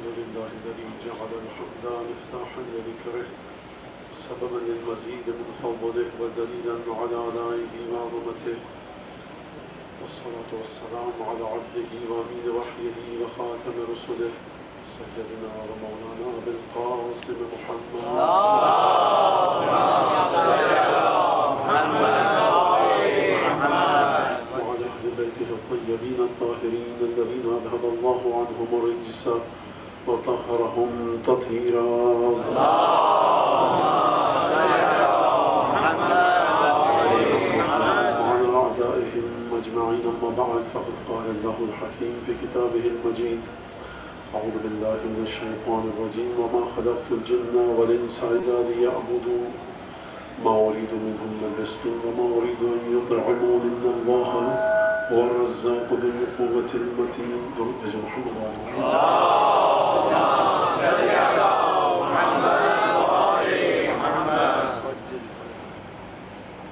الحمد لله الذي جعل الحمد مفتاحا لذكره سببا للمزيد من فضله ودليلا على آلائه وعظمته والصلاة والسلام على عبده وأمين وحيه وخاتم رسله سيدنا ومولانا أبي القاسم محمد وعلى أهل بيته الطيبين الطاهرين الذين أذهب الله عنهم الرجس وطهرهم تطهيرا وعلى أعدائهم أجمعين. أما بعد فقد قال الله الحكيم في كتابه المجيد: أعوذ بالله من الشيطان الرجيم وما خلقت الجن والإنس إلا ليعبدون ما أريد منهم من رزق وما أريد أن يطعمون إن الله هو الرزاق ذو القوة المتين. درود محمد وعلى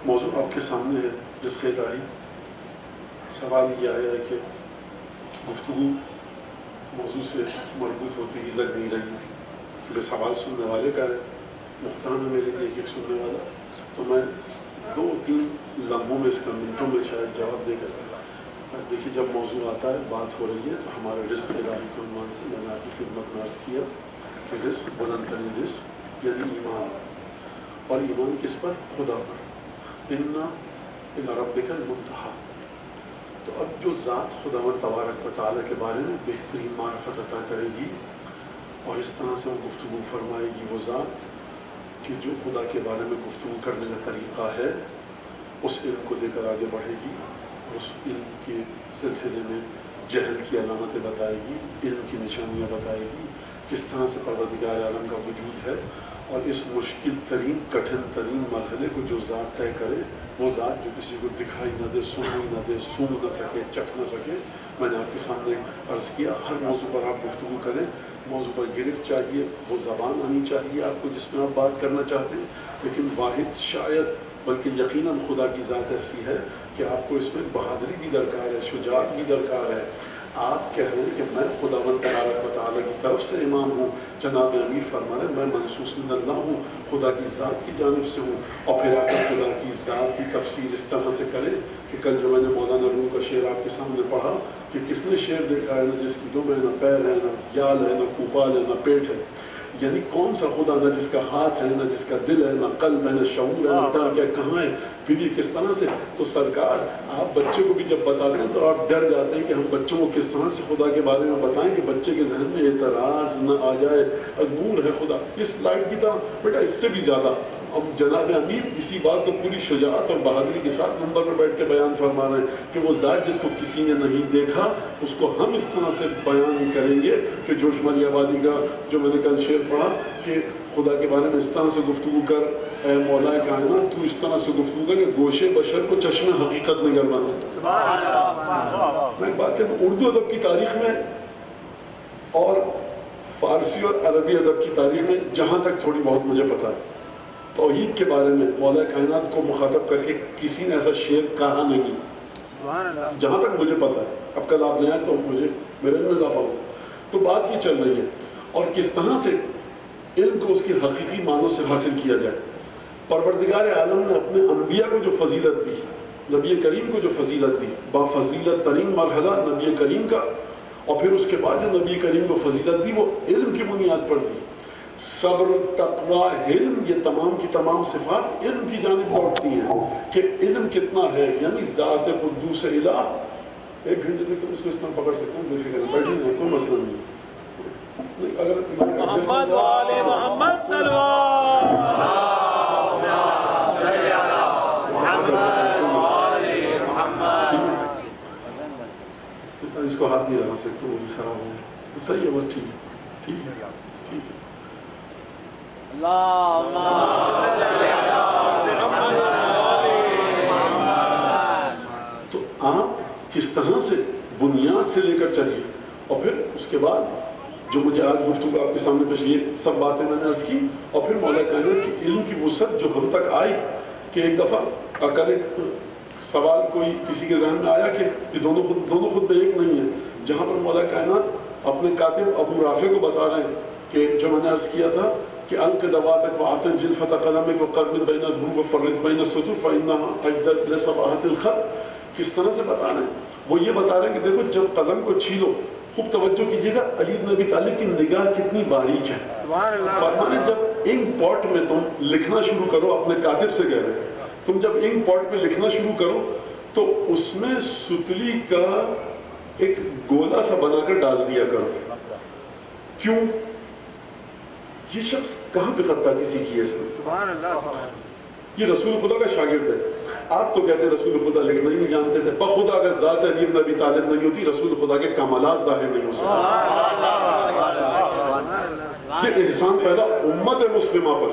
موضوع آپ کے سامنے ہے رزق الہی. سوال یہ آیا ہے کہ گفتگو موضوع سے مربوط ہوتی ہی لگ نہیں رہی کیونکہ سوال سننے والے کا ہے. محترم ہے میرے لیے ایک سننے والا، تو میں 2-3 لمحوں میں اس کا منٹوں میں شاید جواب دے کر دیکھیے جب موضوع آتا ہے بات ہو رہی ہے تو ہمارے رزق الہی کے عنوان سے میں نے آپ کی خدمت میں عرض کیا کہ رزق بلند ترین رزق یعنی ایمان. اور ایمان کس پر؟ خدا پر. اِنَّ إِلَى رَبِّكَ الْمُنْتَهَى. تو اب جو ذات خداوند تبارک و تعالیٰ کے بارے میں بہترین معرفت عطا کرے گی اور اس طرح سے وہ گفتگو فرمائے گی وہ ذات کہ جو خدا کے بارے میں گفتگو کرنے کا طریقہ ہے اس علم کو لے کر آگے بڑھے گی. اس علم کے سلسلے میں جہل کی علامتیں بتائے گی، علم کی نشانیاں بتائے گی، کس طرح سے پروردگار عالم کا وجود ہے. اور اس مشکل ترین کٹھن ترین مرحلے کو جو ذات طے کرے وہ ذات جو کسی کو دکھائی نہ دے، سنائی نہ دے، سون نہ سکے، چکھ نہ سکے. میں نے آپ کے سامنے عرض کیا ہر موضوع پر آپ گفتگو کریں، موضوع پر گرفت چاہیے، وہ زبان آنی چاہیے آپ کو جس میں آپ بات کرنا چاہتے ہیں. لیکن واحد شاید بلکہ یقیناً خدا کی ذات ایسی ہے کہ آپ کو اس میں بہادری بھی درکار ہے، شجاعت بھی درکار ہے. آپ کہہ رہے ہیں کہ میں خداوند تبارک و تعالیٰ کی طرف سے امام ہوں. جناب امیر فرما رہے ہیں میں منصوص من اللہ ہوں، خدا کی ذات کی جانب سے ہوں. اور پھر آپ خدا کی ذات کی تفسیر اس طرح سے کریں کہ کل جو میں نے مولانا روم کا شعر آپ کے سامنے پڑھا کہ کس نے شعر دیکھا ہے نہ جس کی دم ہے، نہ پیر ہے، نہ یال ہے، نہ کوپال ہے، نہ پیٹ ہے. یعنی کون سا خدا نہ جس کا ہاتھ ہے، نہ جس کا دل ہے، نہ قلب ہے، نہ شعور ہے، نہ ترک ہے، کہاں ہے؟ پھر یہ کس طرح سے؟ تو سرکار آپ بچے کو بھی جب بتاتے ہیں تو آپ ڈر جاتے ہیں کہ ہم بچوں کو کس طرح سے خدا کے بارے میں بتائیں کہ بچے کے ذہن میں اعتراض نہ آ جائے. اور نور ہے خدا اس لائٹ کی طرح، بیٹا اس سے بھی زیادہ. اب جناب امیر اسی بات کو پوری شجاعت اور بہادری کے ساتھ منبر پر بیٹھ کے بیان فرما رہے ہیں کہ وہ ذات جس کو کسی نے نہیں دیکھا اس کو ہم اس طرح سے بیان کریں گے کہ جوش مالی آبادی کا جو میں نے کل شعر پڑھا کہ خدا کے بارے میں اس طرح سے گفتگو کر اے مولا کائنات، تو اس طرح سے گفتگو کر کہ گوشے بشر کو چشم حقیقت نگر بنا. میں ایک بات کہتا ہوں، اردو ادب کی تاریخ میں اور فارسی اور عربی ادب کی تاریخ میں جہاں تک تھوڑی بہت مجھے پتا ہے توحید کے بارے میں مولا کائنات کو مخاطب کر کے کسی نے ایسا شعر کہا نہیں جہاں تک مجھے پتا ہے. اب کل آپ لے آئے تو مجھے میرے میں اضافہ ہو. تو بات یہ چل رہی ہے اور کس طرح سے علم کو اس کی حقیقی معنوں سے حاصل کیا جائے. پروردگار عالم نے اپنے انبیاء کو جو فضیلت دی، نبی کریم کو جو فضیلت دی، با فضیلت ترین مرحلہ نبی کریم کا، اور پھر اس کے بعد جو نبی کریم کو فضیلت دی وہ علم کی بنیاد پر دی. صبر، تقوی، علم، یہ تمام کی تمام صفات علم کی جانب لوٹتی ہیں کہ علم کتنا ہے. یعنی ذات قدوس الہ. ایک گھنٹے تک اس کو اس طرح پکڑ سکتے ہیں، بے فکر بیٹھے ہیں، کوئی مسئلہ نہیں. اگر محمد والے محمد اس کو ہاتھ نہیں لگا سکتے، وہ بھی خراب ہو جائے. صحیح ہے، بس ٹھیک ہے، ٹھیک ہے، ٹھیک ہے. تو آپ کس طرح سے بنیاد سے لے کر چلیے اور پھر اس کے بعد جو مجھے آج گفتگو آپ کے سامنے پیش یہ سب باتیں میں نے عرض کی. اور پھر مولا کائنات کی علم کی وسعت جو ہم تک آئی کہ ایک دفعہ کل ایک سوال کوئی کسی کے ذہن میں آیا کہ یہ دونوں خود ایک نہیں ہے. جہاں پر مولا کائنات اپنے کاتب ابو رافع کو بتا رہے ہیں کہ جو میں نے عرض کیا تھا کہ الق دواتک وعطن جلفت قلمک وقرب بین الحروف وفرد بین السطور فإنها اجدر لصباحت الخط. کس طرح سے بتا رہے ہیں؟ وہ یہ بتا رہے ہیں کہ دیکھو جب قلم کو چھیلو، خوب توجہ کیجیے گا، علی بن ابی طالب کی نگاہ کتنی باریک ہے. فرمانے جب انک پاٹ میں تم لکھنا شروع کرو، اپنے کاتب سے کہہ رہے ہیں، تم جب انک پاٹ میں لکھنا شروع کرو تو اس میں ستلی کا ایک گولا سا بنا کر ڈال دیا کرو. کیوں؟ یہ شخص کہاں پہ خطاطی سیکھی ہے اس نے؟ یہ رسول خدا کا شاگرد ہے. آپ تو کہتے ہیں رسول خدا لکھنا ہی نہیں جانتے تھے. بخدا اگر ذات علی بن ابی طالب نہیں ہوتی، رسول خدا کے کمالات ظاہر نہیں ہو سکتے. یہ احسان پیدا امت مسلمہ پر.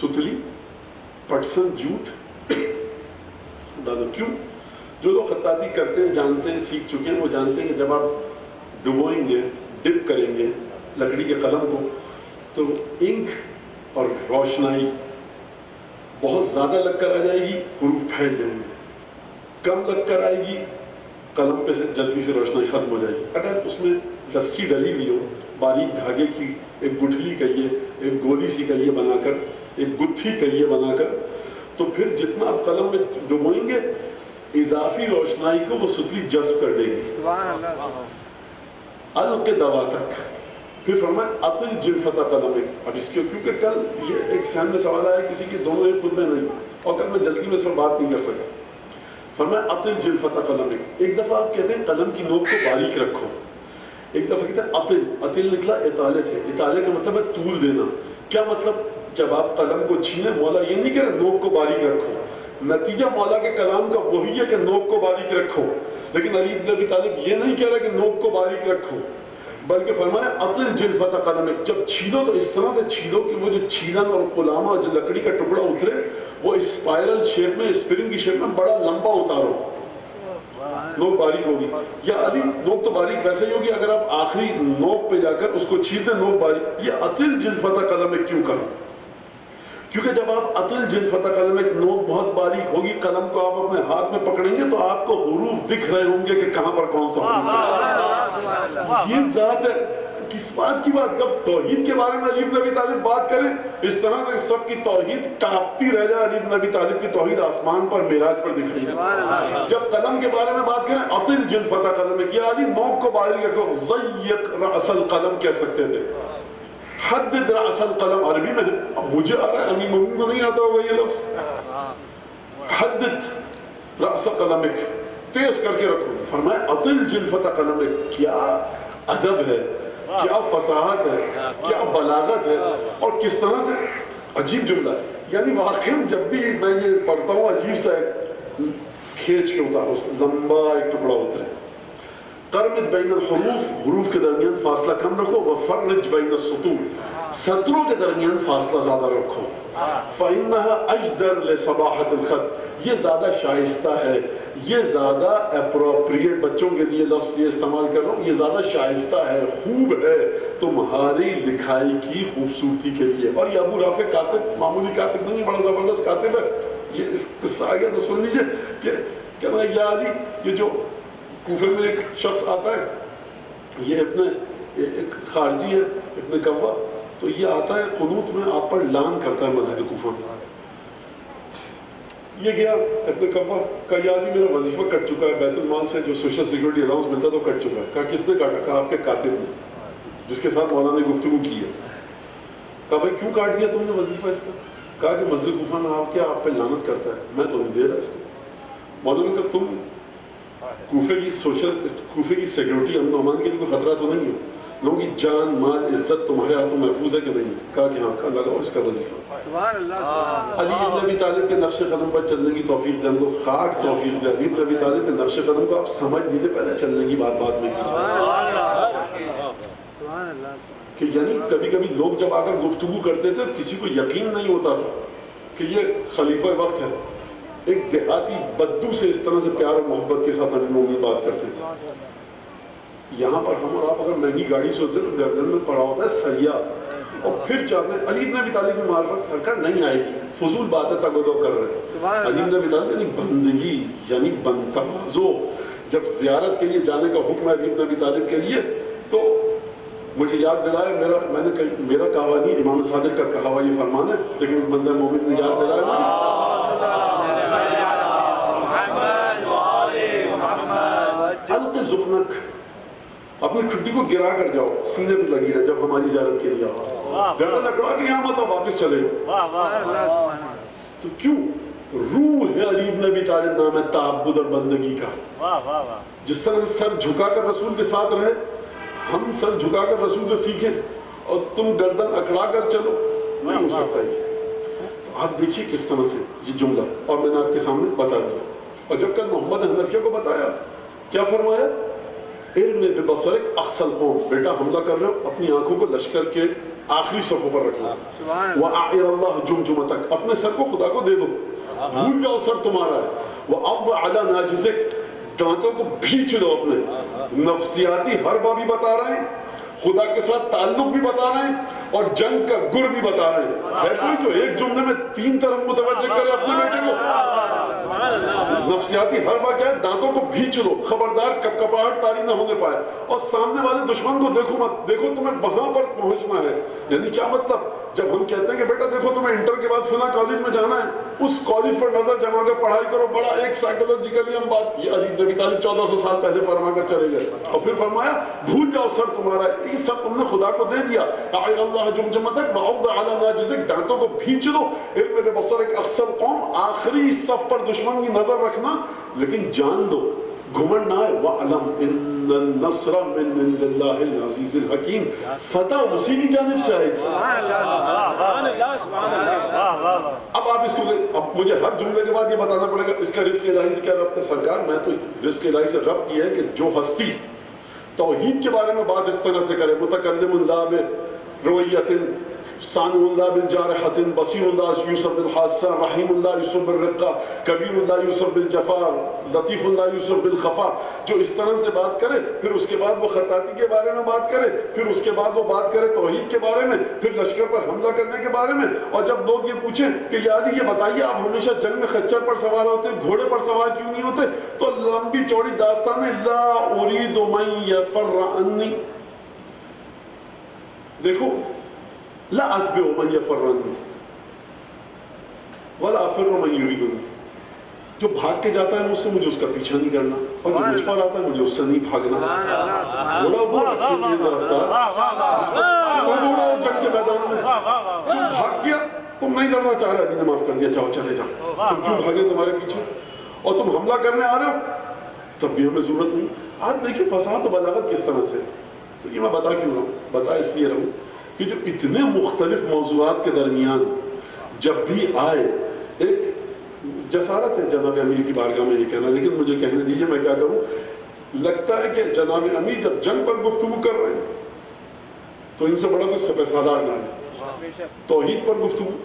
ستلی، پٹسن، جھوٹ ڈالو. کیوں؟ جو لوگ خطاطی کرتے ہیں، جانتے ہیں، سیکھ چکے ہیں، وہ جانتے ہیں کہ جب آپ ڈبوئیں گے، ڈپ کریں گے لکڑی کے قلم کو، تو انک اور روشنائی بہت زیادہ لگ کر آ جائے گی، حروف پھیل جائیں گے. کم لگ کر آئے گی، قلم پہ سے جلدی سے روشنائی ختم ہو جائے گی. اگر اس میں رسی ڈلی ہوئی ہو، باریک دھاگے کی ایک گٹھلی کہیے، ایک گولی سی کہیے بنا کر، ایک گتھی کہیے بنا کر، تو پھر جتنا آپ قلم میں ڈبوئیں گے اضافی روشنائی کو وہ ستلی جذب کر دے گی. الق دواتک. پھر فرمایا اطل جلفت قلمک. اب اس کے کیونکہ کل یہ ایک سین میں سوال آیا کسی کی، دونوں ایک خطبے نہیں، اور کل میں جلدی میں اس پر بات نہیں کر سکا. فرمایا اطل جلفت قلمک. ایک دفعہ آپ کہتے ہیں قلم کی نوک کو باریک رکھو، ایک دفعہ کہتے ہیں اطل. اطل نکلا اطالے سے. اطالے کا مطلب ہے طول دینا. کیا مطلب؟ جب آپ قلم کو چھینے، مولا یہ نہیں کہہ رہا نوک کو باریک رکھو. نتیجہ مولا کے کلام کا وہی ہے کہ نوک کو باریک رکھو، لیکن علی بن ابی طالب یہ نہیں کہہ رہا کہ نوک کو باریک رکھو، بلکہ فرمایا اطل جلفت قلمک. جب چھیلو تو اس طرح سے چھیلو کہ وہ جو چھیلن اور قلامہ جو لکڑی کا ٹکڑا اترے وہ اسپائرل شیپ میں، اسپرنگ کی شیپ میں بڑا لمبا اتارو، نوک باریک ہوگی. یا علی نوک تو باریک ویسے ہی ہوگی اگر آپ آخری نوک پہ جا کر اس کو چھیلتے نوک باریک. یہ اطل جلفت قلمک کیوں کہا؟ کیونکہ جب آپ اطل جلفت قلمک، نوک بہت باریک ہوگی، قلم کو آپ اپنے ہاتھ میں پکڑیں گے تو آپ کو حروف دکھ رہے ہوں گے کہ کہاں پر کون سا حروف ہے. یہ ذات ہے. کس بات کی بات؟ جب توحید کے بارے میں علی بن ابی طالب بات کریں اس طرح سے سب کی توحید ٹاپتی رہ جائے. علی بن ابی طالب کی توحید آسمان پر معراج پر دکھائی ہے. جب قلم کے بارے میں بات کریں اطل جلفت قلمک، یا علی نوک کو باریک رکھو. ضیق رأس القلم کہہ سکتے تھے. حدد رأس القلم عربی میں ہے، اب مجھے آ رہا ہے، امین مومن کو نہیں آتا ہوگا یہ لفظ. حدد رأس قلمک، تیز کر کے رکھو. فرمایا اطل جلفت قلمک. کیا ادب ہے، کیا فصاحت ہے، کیا بلاغت ہے، اور کس طرح سے عجیب جملہ ہے. یعنی واقعی جب بھی میں یہ پڑھتا ہوں عجیب سا ہے، کھینچ کے اتارو اس کو، لمبا ایک ٹکڑا اترے. قرمت بین الحروف، حروف کے درمیان فاصلہ کم رکھو. وفرج بین السطور، سطروں کے درمیان فاصلہ زیادہ رکھو. فإنها أجدر لصباحة الخط، یہ زیادہ شائستہ ہے، یہ زیادہ اپروپریٹ، بچوں کے لیے لفظ یہ استعمال کر رہا ہوں، یہ زیادہ شائستہ ہے، خوب ہے تمہاری لکھائی کی خوبصورتی کے لیے. اور یہ ابو رافع کاتب معمولی کاتب نہیں، بڑا زبردست کاتب ہے. یہ اس قصہ آگے تو سن لیجئے کہ کہنا ہے یا علی، یہ جو کوفے میں ایک شخص آتا ہے، یہ ایک خارجی ہے، ابن کوا، تو یہ آتا ہے قنوت میں آپ پر لان کرتا ہے مسجد کوفہ میں. یہ گیا ابن کوا کا، یا علی میرا وظیفہ کٹ چکا ہے، بیت المال سے جو سوشل سیکورٹی الاؤنس ملتا تو کٹ چکا ہے. کہا کس نے کاٹا؟ کہا آپ کے کاتب نے، جس کے ساتھ مولانا نے گفتگو کی ہے. کہا بھائی کیوں کاٹ دیا تم نے وظیفہ اس کا؟ کہا کہ مسجد کوفہ میں آپ کیا آپ پہ لعنت کرتا ہے، میں تو نہیں دے رہا اس کو. مولانا نے کہا تم کوفے کی سیکورٹی امن و امان کے لیے کوئی خطرہ تو نہیں ہو؟ لوگوں کی جان مال عزت تمہارے ہاتھوں محفوظ ہے کہ نہیں؟ کہا کہ ہاں. کہا لگاؤ اس کا وظیفہ. علی بن ابی طالب کے نقش قدم پر چلنے کی توفیق دے. ہم کو خاک توفیق دے. علی بن ابی طالب کے نقش قدم کو آپ سمجھ لیجیے، پہلے چلنے کی بات میں کیجیے. کہ یعنی کبھی کبھی لوگ جب آ کر گفتگو کرتے تھے کسی کو یقین نہیں ہوتا تھا کہ یہ خلیفہ وقت ہے. ایک دیہاتی بدو سے اس طرح سے پیار اور محبت کے ساتھ امیر مومنین بات کرتے تھے. یہاں پر ہم اور آپ اگر مہنگی گاڑی سے اترے تو گردن میں پڑا ہوتا ہے سیاح، اور پھر چاہتے ہیں علی بن ابی طالب کی معرفت سرکار نہیں آئے گی، فضول باتیں تگ و دو کر رہے ہیں. علی بن ابی طالب یعنی بندگی، یعنی تواضع، جب زیارت کے لیے جانے کا حکم ہے علی بن ابی طالب کے لیے تو مجھے یاد دلایا میرا کہا نہیں، امام صادق کا کہا ہوا یہ فرمان ہے، لیکن ایک بندہ مومن نے یاد دلایا الق زقنک، اپنی چھٹی کو گرا کر جاؤ، سینے پہ لگی رہے جب ہماری زیارت کے لیے آؤ، گردن اکڑا کہ یہاں مت آؤ، واپس چلے جاؤ۔ تو کیوں؟ روح ہے علی بن ابی طالب نام ہے تعبد اور بندگی کا۔ جس طرح سے سر جھکا کر رسول کے ساتھ رہے، ہم سر جھکا کر رسول سے سیکھیں اور تم گردن اکڑا کر چلو، نہیں ہو سکتا یہ۔ تو آپ دیکھیے کس طرح سے یہ جملہ، اور میں نے آپ کے سامنے بتا دیا۔ اور جب کل محمد حنفیہ کو بتایا، کیا فرمایا؟ علم ببصرک اقصى القوم، بیٹا حملہ کر رہے ہو اپنی آنکھوں کو لشکر کے آخری صفوں پر رکھنا، وَأَعِرَ اللَّهُ جُمْجُمَتَكَ، اپنے سر کو خدا کو دے دو، بھول جاؤ سر تمہارا ہے، وَأَضْ عَلَى نَاجِزِكَ، دانتوں کو بھینچ لو اپنے۔ نفسیاتی حربہ بھی بتا رہے ہیں، خدا کے ساتھ تعلق بھی بتا رہے ہیں، اور جنگ کا گر بھی بتا رہے ہیں۔ ہے کوئی جو ایک جملے میں تین طرف متوجہ کرے اپنے بیٹے کو؟ نفسیاتی حربہ کیا ہے؟ دانتوں کو بھینچ لو، خبردار کپکپاہٹ طاری نہ ہونے پائے، اور سامنے والے دشمن کو دیکھو مت، دیکھو تمہیں وہاں پر پہنچنا ہے۔ یعنی کیا مطلب؟ جب ہم کہتے ہیں کہ بیٹا دیکھو تمہیں انٹر کے بعد فلاں کالج میں جانا ہے، اس کالج پر نظر جما کر پڑھائی کرو، بڑا ایک سائیکولوجیکلی ہم بات کی، علی بن ابی طالب 1400 سال پہلے فرما کر چلے گئے، اور پھر فرمایا بھول جاؤ سر تمہارا، یہ سب تم نے خدا کو دے دیا۔ اعِرَ اللَّهَ جُمْجُمَتَكَ وَعَضْ عَلَى نَاجِزِكَ، دانتوں کو بھینچ لو، علم ببصرک اقصى القوم، آخری صف پر دشمن کی نظر رکھنا، لیکن جان لو، گھمنڈ نہ ہے، وَعْلَمْ إِنَّ النَّصْرَ مِنْ عِنْدِ اللَّهِ الْعَزِيزِ الْحَكِيمِ، فتح اسی کی جانب سے آئے گی۔ اب آپ اس کو، اب مجھے ہر جملے کے بعد یہ بتانا پڑے گا اس کا رزق الہی سے کیا ربط ہے؟ سرکار میں تو رزق الہی سے ربط یہ ہے کہ جو ہستی توحید کے بارے میں بات اس طرح سے کرے، متکلم اللہ برویت، ثانو اللہ بالجارحۃ، بصیر اللہ یوسف بالحادثہ، رحیم اللہ یوسف بالرقہ، کبیر اللہ یوسف بالجفا، لطیف اللہ یوسف بالخفا، جو اس طرح سے بات کرے، پھر اس کے بعد وہ خطاطی کے بارے میں بات کرے، پھر اس کے بعد وہ بات کرے توحید کے بارے میں، پھر لشکر پر حملہ کرنے کے بارے میں، اور جب لوگ یہ پوچھیں کہ یادی یہ بتائیے آپ ہمیشہ جنگ میں خچر پر سوار ہوتے ہیں، گھوڑے پر سوار کیوں نہیں ہوتے؟ تو لمبی چوڑی داستان ہے، لا اريد من يفر عني، دیکھو لا اتبع من يفر عني ولا افر من يريدني، جو بھاگ کے جاتا ہے مجھ سے مجھے اس کا پیچھا نہیں کرنا، اور جو مجھ پر آتا ہے مجھے اس سے نہیں بھاگنا۔ گھوڑا رکھیے تیز رفتار، گھوڑا جنگ کے میدان میں تم بھاگ گیا، تم نہیں لڑنا چاہ رہے، نے معاف کر دیا، چاہو چلے جاؤ، تم کیوں بھاگے تمہارے پیچھے، اور تم حملہ کرنے آ رہے ہو تب بھی ہمیں ضرورت نہیں۔ آپ دیکھیں فصاحت و بلاغت کس طرح سے، تو یہ میں بتا کیوں رہا ہوں؟ بتا اس لیے رہا ہوں کہ جو اتنے مختلف موضوعات کے درمیان جب بھی آئے، ایک جسارت ہے جناب امیر کی بارگاہ میں یہ کہنا، لیکن مجھے کہنے دیجئے میں کیا کروں، لگتا ہے کہ جناب امیر جب جنگ پر گفتگو کر رہے ہیں تو ان سے بڑا کوئی سپہ سالار نہ ہے، توحید پر گفتگو،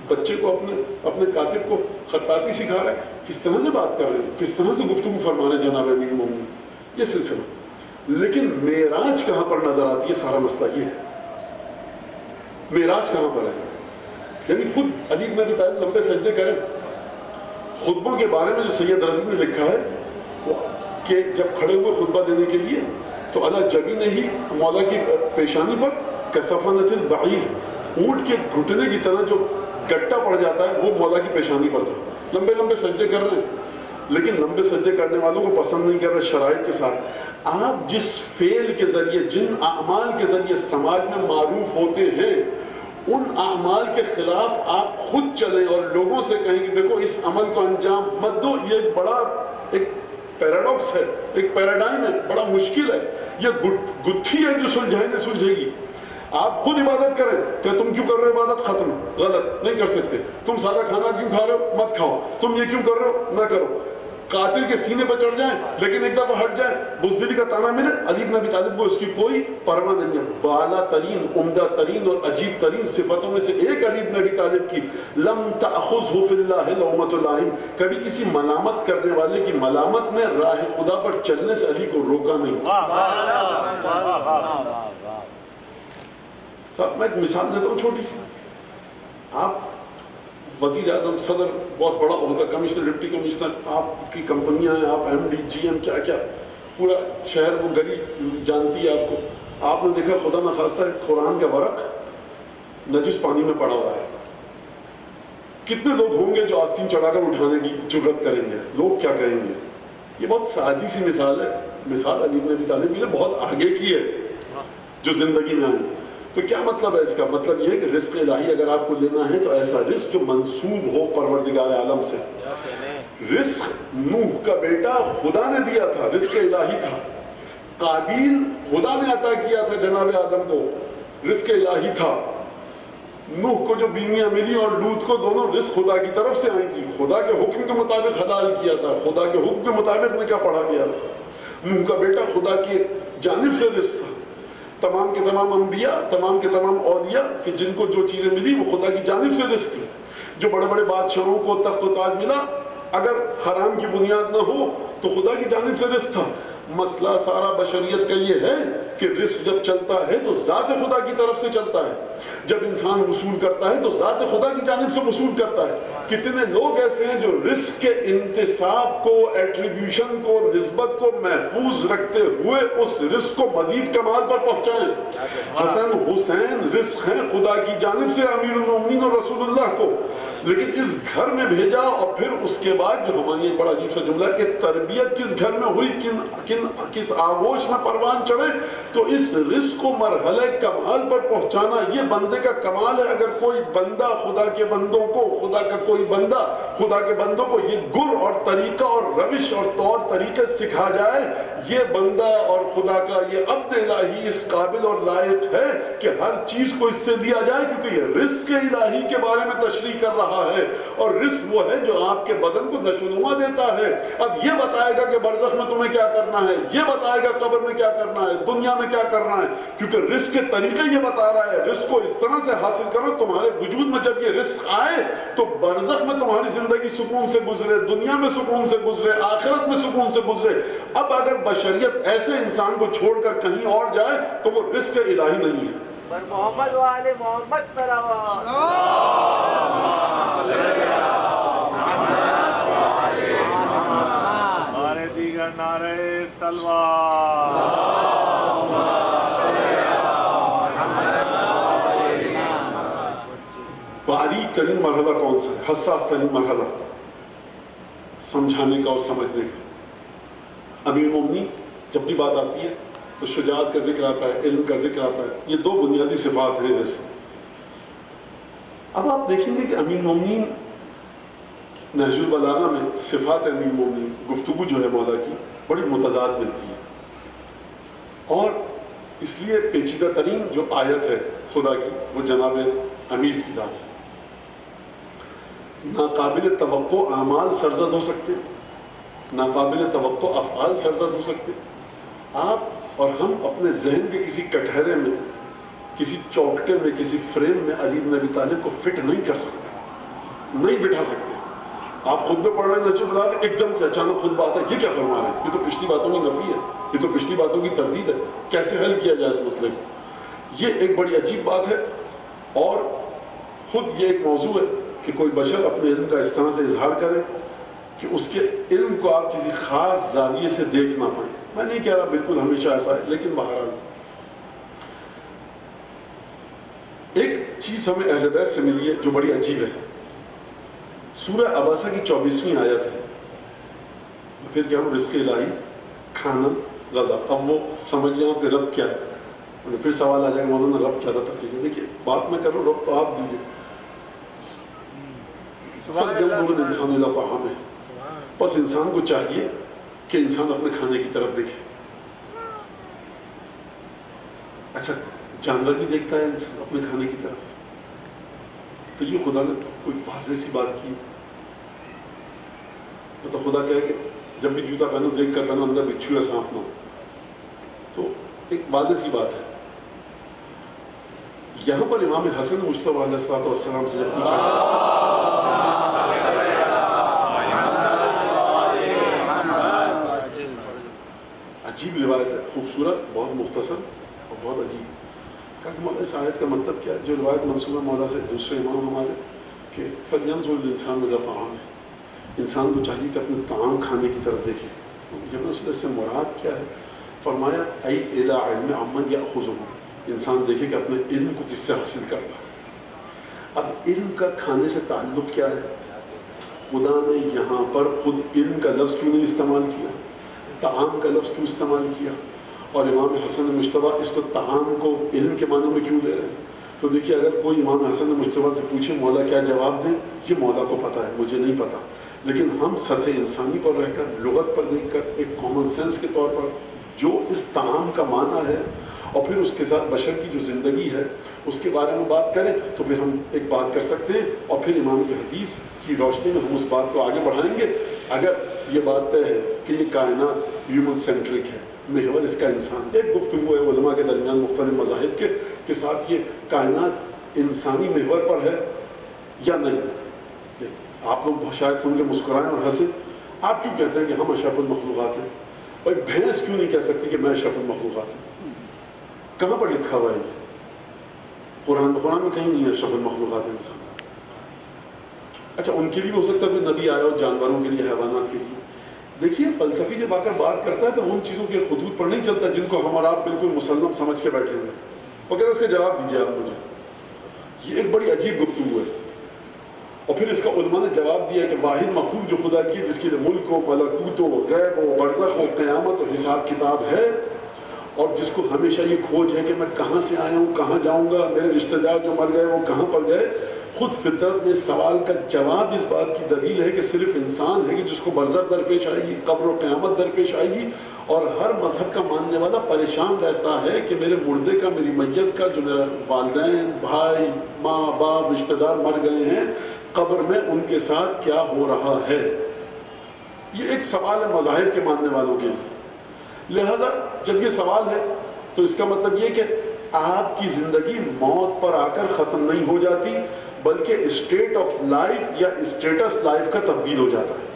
بچے کو اپنے کاتب کو خطاطی سکھا رہے ہیں، کس طرح سے بات کر رہے ہیں، کس طرح سے گفتگو فرما رہے ہیں جناب امیر المومنین، یہ سلسلہ۔ لیکن معراج کہاں پر نظر آتی ہے؟ سارا مسئلہ یہ ہے، معراج کہاں پر ہے؟ یعنی خود علی بن ابی طالب لمبے سجدے کریں، خطبوں کے بارے میں جو سید رضی نے لکھا ہے کہ جب کھڑے ہوئے خطبہ دینے کے لیے تو علی جبینہ مولا کی پیشانی پر کسفنۃ البعیر، اونٹ کے گھٹنے کی طرح جو گٹا پڑ جاتا ہے وہ مولا کی پیشانی پر تھا، لمبے لمبے سجدے کر رہے ہیں، لیکن لمبے سجدے کرنے والوں کو پسند نہیں کر رہے شرائط کے ساتھ۔ آپ جس فعل کے ذریعے، جن اعمال کے ذریعے سماج میں معروف ہوتے ہیں، ان اعمال کے خلاف آپ خود چلیں اور لوگوں سے کہیں کہ دیکھو اس عمل کو انجام مت دو، یہ ایک بڑا ایک پیراڈاکس ہے، ایک پیراڈائم ہے، بڑا مشکل ہے، یہ گتھی ہے جو سلجھائے نہیں سلجھے گی۔ آپ خود عبادت کریں کہ تم کیوں کر رہے ہو عبادت، ختم، غلط، نہیں کر سکتے۔ تم سادہ کھانا کیوں کھا رہے ہو، مت کھاؤ۔ تم یہ کیوں کر رہے ہو، نہ کرو۔ قاتل کے سینے پر چڑھ جائیں لیکن ایک دفعہ ہٹ جائیں، بزدلی کا تانا ملے، علی بن ابی طالب کو اس کی کوئی پرواہ نہیں ہے۔ بالا ترین، عمدہ ترین اور عجیب ترین صفتوں میں سے ایک علی بن ابی طالب کی، لم تأخذہ فی اللہ لومۃ لائم، کبھی کسی ملامت کرنے والے کی ملامت نے راہ خدا پر چلنے سے علی کو روکا نہیں۔ صاحب میں ایک مثال دیتا ہوں چھوٹی سی، آپ وزیر اعظم، صدر، بہت بڑا عہدہ، کمشنر، ڈپٹی کمشنر، آپ کی کمپنیاں ہیں، آپ ایم ڈی، جی ایم، کیا کیا، پورا شہر وہ گلی جانتی ہے آپ کو. آپ نے دیکھا خدا نخواستہ قرآن کا ورق نجس پانی میں پڑا ہوا ہے. کتنے لوگ ہوں گے جو آستین چڑھا کر اٹھانے کی جرت کریں گے؟ لوگ کیا کہیں گے؟ یہ بہت سادی سی مثال ہے. مثال علی بن ابی طالب نے بہت آگے کی ہے جو زندگی میں آئی. تو کیا مطلب ہے اس کا؟ مطلب یہ ہے کہ رزق الہی اگر آپ کو لینا ہے تو ایسا رزق جو منسوب ہو پروردگار عالم سے. رزق نوح کا بیٹا خدا نے دیا تھا، رزق الہی تھا. قابیل خدا نے عطا کیا تھا جناب آدم کو، رزق الہی تھا. نوح کو جو بیویاں ملی اور لوط کو، دونوں رزق خدا کی طرف سے آئی تھی. خدا کے حکم کے مطابق حلال کیا تھا، خدا کے حکم کے مطابق نکاح پڑھا گیا تھا. نوح کا بیٹا خدا کی جانب سے رزق تھا. تمام کے تمام انبیاء، تمام کے تمام اولیاء کہ جن کو جو چیزیں ملی وہ خدا کی جانب سے رزق تھی. جو بڑے بڑے بادشاہوں کو تخت و تاج ملا اگر حرام کی بنیاد نہ ہو تو خدا کی جانب سے رزق تھا. مسئلہ سارا بشریت کا یہ ہے کہ رزق جب چلتا ہے تو ذات خدا کی طرف سے چلتا ہے. جب انسان وصول کرتا ہے تو ذات خدا کی جانب سے وصول کرتا ہے. کتنے لوگ ایسے ہیں جو رزق کے انتصاب کو، ایٹریبیوشن کو، نسبت کو محفوظ رکھتے ہوئے اس رزق کو مزید کمال پر پہنچائیں. حسن حسین رزق ہیں خدا کی جانب سے امیر المومنین اور رسول اللہ کو، لیکن اس گھر میں بھیجا اور پھر اس کے بعد جو ہماری ایک بڑا عجیب سا جملہ ہے کہ تربیت کس گھر میں ہوئی، کس آغوش میں پروان چڑھے. تو اس رزق کو مرحلہ کمال پر پہنچانا یہ بندے کا کمال ہے. اگر کوئی بندہ خدا کے بندوں کو، خدا کا کوئی بندہ خدا کے بندوں کو یہ گر اور طریقہ اور روش اور طور طریقے سکھا جائے، یہ بندہ اور خدا کا یہ عبد الہی اس قابل اور لائق ہے کہ ہر چیز کو اس سے دیا جائے، کیونکہ یہ رزق الہی کے بارے میں تشریح کر رہا ہے. اور رزق وہ ہے جو آپ کے بدن کو نشو و نما دیتا ہے. اب یہ بتائے گا کہ برزخ میں تمہیں کیا کرنا ہے، یہ بتائے گا قبر میں کیا کرنا ہے، دنیا میں کیا کرنا ہے، کیونکہ رزق کے طریقے یہ بتا رہا ہے. رزق کو اس طرح سے حاصل کرو تمہارے وجود میں جب یہ رزق آئے تو برزخ میں تمہاری زندگی سکون سے گزرے، دنیا میں سکون سے گزرے، آخرت میں سکون سے گزرے. اب اگر بشریت ایسے انسان کو چھوڑ کر کہیں اور جائے تو وہ رزق الہی نہیں ہے. پر محمد و آل محمد صلوات. نعرہ دیگر نعرہ سلوات. باریک ترین مرحلہ کون سا ہے؟ حساس ترین مرحلہ سمجھانے کا اور سمجھنے کا. امیر المومنین جب بھی بات آتی ہے تو شجاعت کا ذکر آتا ہے، علم کا ذکر آتا ہے. یہ دو بنیادی صفات ہیں جیسے. اب آپ دیکھیں گے کہ امیر المومنین نہج البلاغہ میں صفات امیر المومنین گفتگو جو ہے مولا کی بڑی متضاد ملتی ہے. اور اس لیے پیچیدہ ترین جو آیت ہے خدا کی وہ جناب امیر کی ذات ہے. ناقابل توقع اعمال سرزد ہو سکتے ہیں، ناقابل توقع افعال سرزد ہو سکتے ہیں. آپ اور ہم اپنے ذہن کے کسی کٹہرے میں، کسی چوکٹے میں، کسی فریم میں علی بن ابی طالب کو فٹ نہیں کر سکتے، نہیں بٹھا سکتے. آپ خود میں پڑھ رہے ہیں نجم بلاغ، ایک دم سے اچانک خود بات ہے، یہ کیا فرما رہے ہیں؟ یہ تو پچھلی باتوں کی نفی ہے، یہ تو پچھلی باتوں کی تردید ہے. کیسے حل کیا جائے اس مسئلے کو؟ یہ ایک بڑی عجیب بات ہے. اور خود یہ ایک موضوع ہے کہ کوئی بشر اپنے علم کا اس طرح سے اظہار کرے کہ اس کے علم کو آپ کسی خاص زاویے سے دیکھ نہ پائیں. میں نہیں کہہ رہا بالکل ہمیشہ ایسا ہے، لیکن بہرحال ایک چیز ہمیں اہل بیت سے ملی ہے جو بڑی عجیب ہے. سورہ عباسہ کی 24ویں آیت ہے. پھر کیا ہوں رزق الہی، کھانا، غذا. اب وہ سمجھ لیں آپ کہ رب کیا ہے. پھر سوال آ جائے گا مولانا رب کیا تھا تقریبا. دیکھیے بات میں کروں، رب تو آپ دیجیے. انسان اللہ فہم ہے. بس انسان کو چاہیے کہ انسان اپنے کھانے کی طرف دیکھے. اچھا جانور بھی دیکھتا ہے انسان اپنے کھانے کی طرف. تو یہ خدا نے کوئی واضح سی بات کی. تو خدا کہے کہ جب بھی جوتا پہنو دیکھ کر پہنو، اندر بچھو یا سانپ نہ ہو. تو ایک واضح سی بات ہے. یہاں پر امام حسن مجتبیٰ علیہ السلام سے جب پوچھا عجیب روایت ہے، خوبصورت، بہت مختصر اور بہت عجیب. کہا کہ مولا اس آیت کا مطلب کیا ہے؟ جو روایت منصوبہ مولا سے دوسرے امام ہمارے کہ فَلْيَنْظُرِ الْإِنسَانُ إِلَىٰ طَعَامِهِ، انسان کو چاہیے کہ اپنے طعام کھانے کی طرف دیکھے. یہ سے مراد کیا ہے؟ فرمایا اَيْ إِلَىٰ عِلْمِ عَمَّنْ يَأْخُذُهُ، انسان دیکھے کہ اپنے علم کو کس سے حاصل کر رہا ہے. اب علم کا کھانے سے تعلق کیا ہے؟ خدا نے یہاں پر خود علم کا لفظ کیوں نہیں استعمال کیا، طعام کا لفظ کیوں استعمال کیا؟ اور امام حسن مجتبیٰ اس کو طعام کو علم کے معنی میں کیوں لے رہے ہیں؟ تو دیکھیے اگر کوئی امام حسن مجتبیٰ سے پوچھے مولا کیا جواب دیں، یہ مولا کو پتہ ہے، مجھے نہیں پتہ. لیکن ہم سطح انسانی پر رہ کر، لغت پر دیکھ کر، ایک کامن سینس کے طور پر جو اس طعام کا معنی ہے اور پھر اس کے ساتھ بشر کی جو زندگی ہے اس کے بارے میں بات کریں تو پھر ہم ایک بات کر سکتے ہیں، اور پھر امام کی حدیث کی روشنی میں ہم اس بات کو آگے بڑھائیں گے. اگر یہ بات طے ہے کہ یہ کائنات ہیومن سینٹرک ہے، محور اس کا انسان، ایک گفتگو ہے علماء کے درمیان مختلف مذاہب کے ساتھ، یہ کائنات انسانی محور پر ہے یا نہیں. آپ لوگ شاید سن کے مسکرائیں اور ہنسیں. آپ کیوں کہتے ہیں کہ ہم اشرف المخلوقات ہیں؟ بھائی بھینس کیوں نہیں کہہ سکتی کہ میں اشرف المخلوقات ہوں؟ کہاں پر لکھا ہوا ہے یہ؟ قرآن میں کہیں نہیں ہے اشرف المخلوقات انسان. اچھا ان کے لیے ہو سکتا ہے کوئی نبی آیا ہو، جانوروں کے لیے، حیوانات کے لیے. دیکھیے فلسفی جب آ کر بات کرتا ہے تو ان چیزوں کے خطوط پر نہیں چلتا جن کو ہم اور آپ بالکل مسلم سمجھ کے بیٹھے ہوئے. وہ کہتے ہیں اس کا جواب دیجیے آپ مجھے. یہ ایک بڑی عجیب گفتگو ہے. اور پھر اس کا علماء نے جواب دیا کہ واحد مخلوق جو خدا کی، جس کے لیے ملک و ملکوت و غیب و برزخ و قیامت و حساب کتاب ہے، اور جس کو ہمیشہ یہ کھوج ہے کہ میں کہاں سے آیا ہوں، کہاں جاؤں گا، میرے رشتہ دار جو مر گئے وہ کہاں پر گئے. خود فطرت میں سوال کا جواب اس بات کی دلیل ہے کہ صرف انسان ہے کہ جس کو برزخ درپیش آئے گی، قبر و قیامت درپیش آئے گی. اور ہر مذہب کا ماننے والا پریشان رہتا ہے کہ میرے مردے کا، میری میت کا، جو میرا والدین، بھائی، ماں باپ، رشتہ دار مر گئے ہیں، قبر میں ان کے ساتھ کیا ہو رہا ہے. یہ ایک سوال ہے مذاہب کے ماننے والوں کے لیے. لہٰذا جب یہ سوال ہے تو اس کا مطلب یہ کہ آپ کی زندگی موت پر آ کر ختم نہیں ہو جاتی، بلکہ اسٹیٹ آف لائف یا اسٹیٹس لائف کا تبدیل ہو جاتا ہے.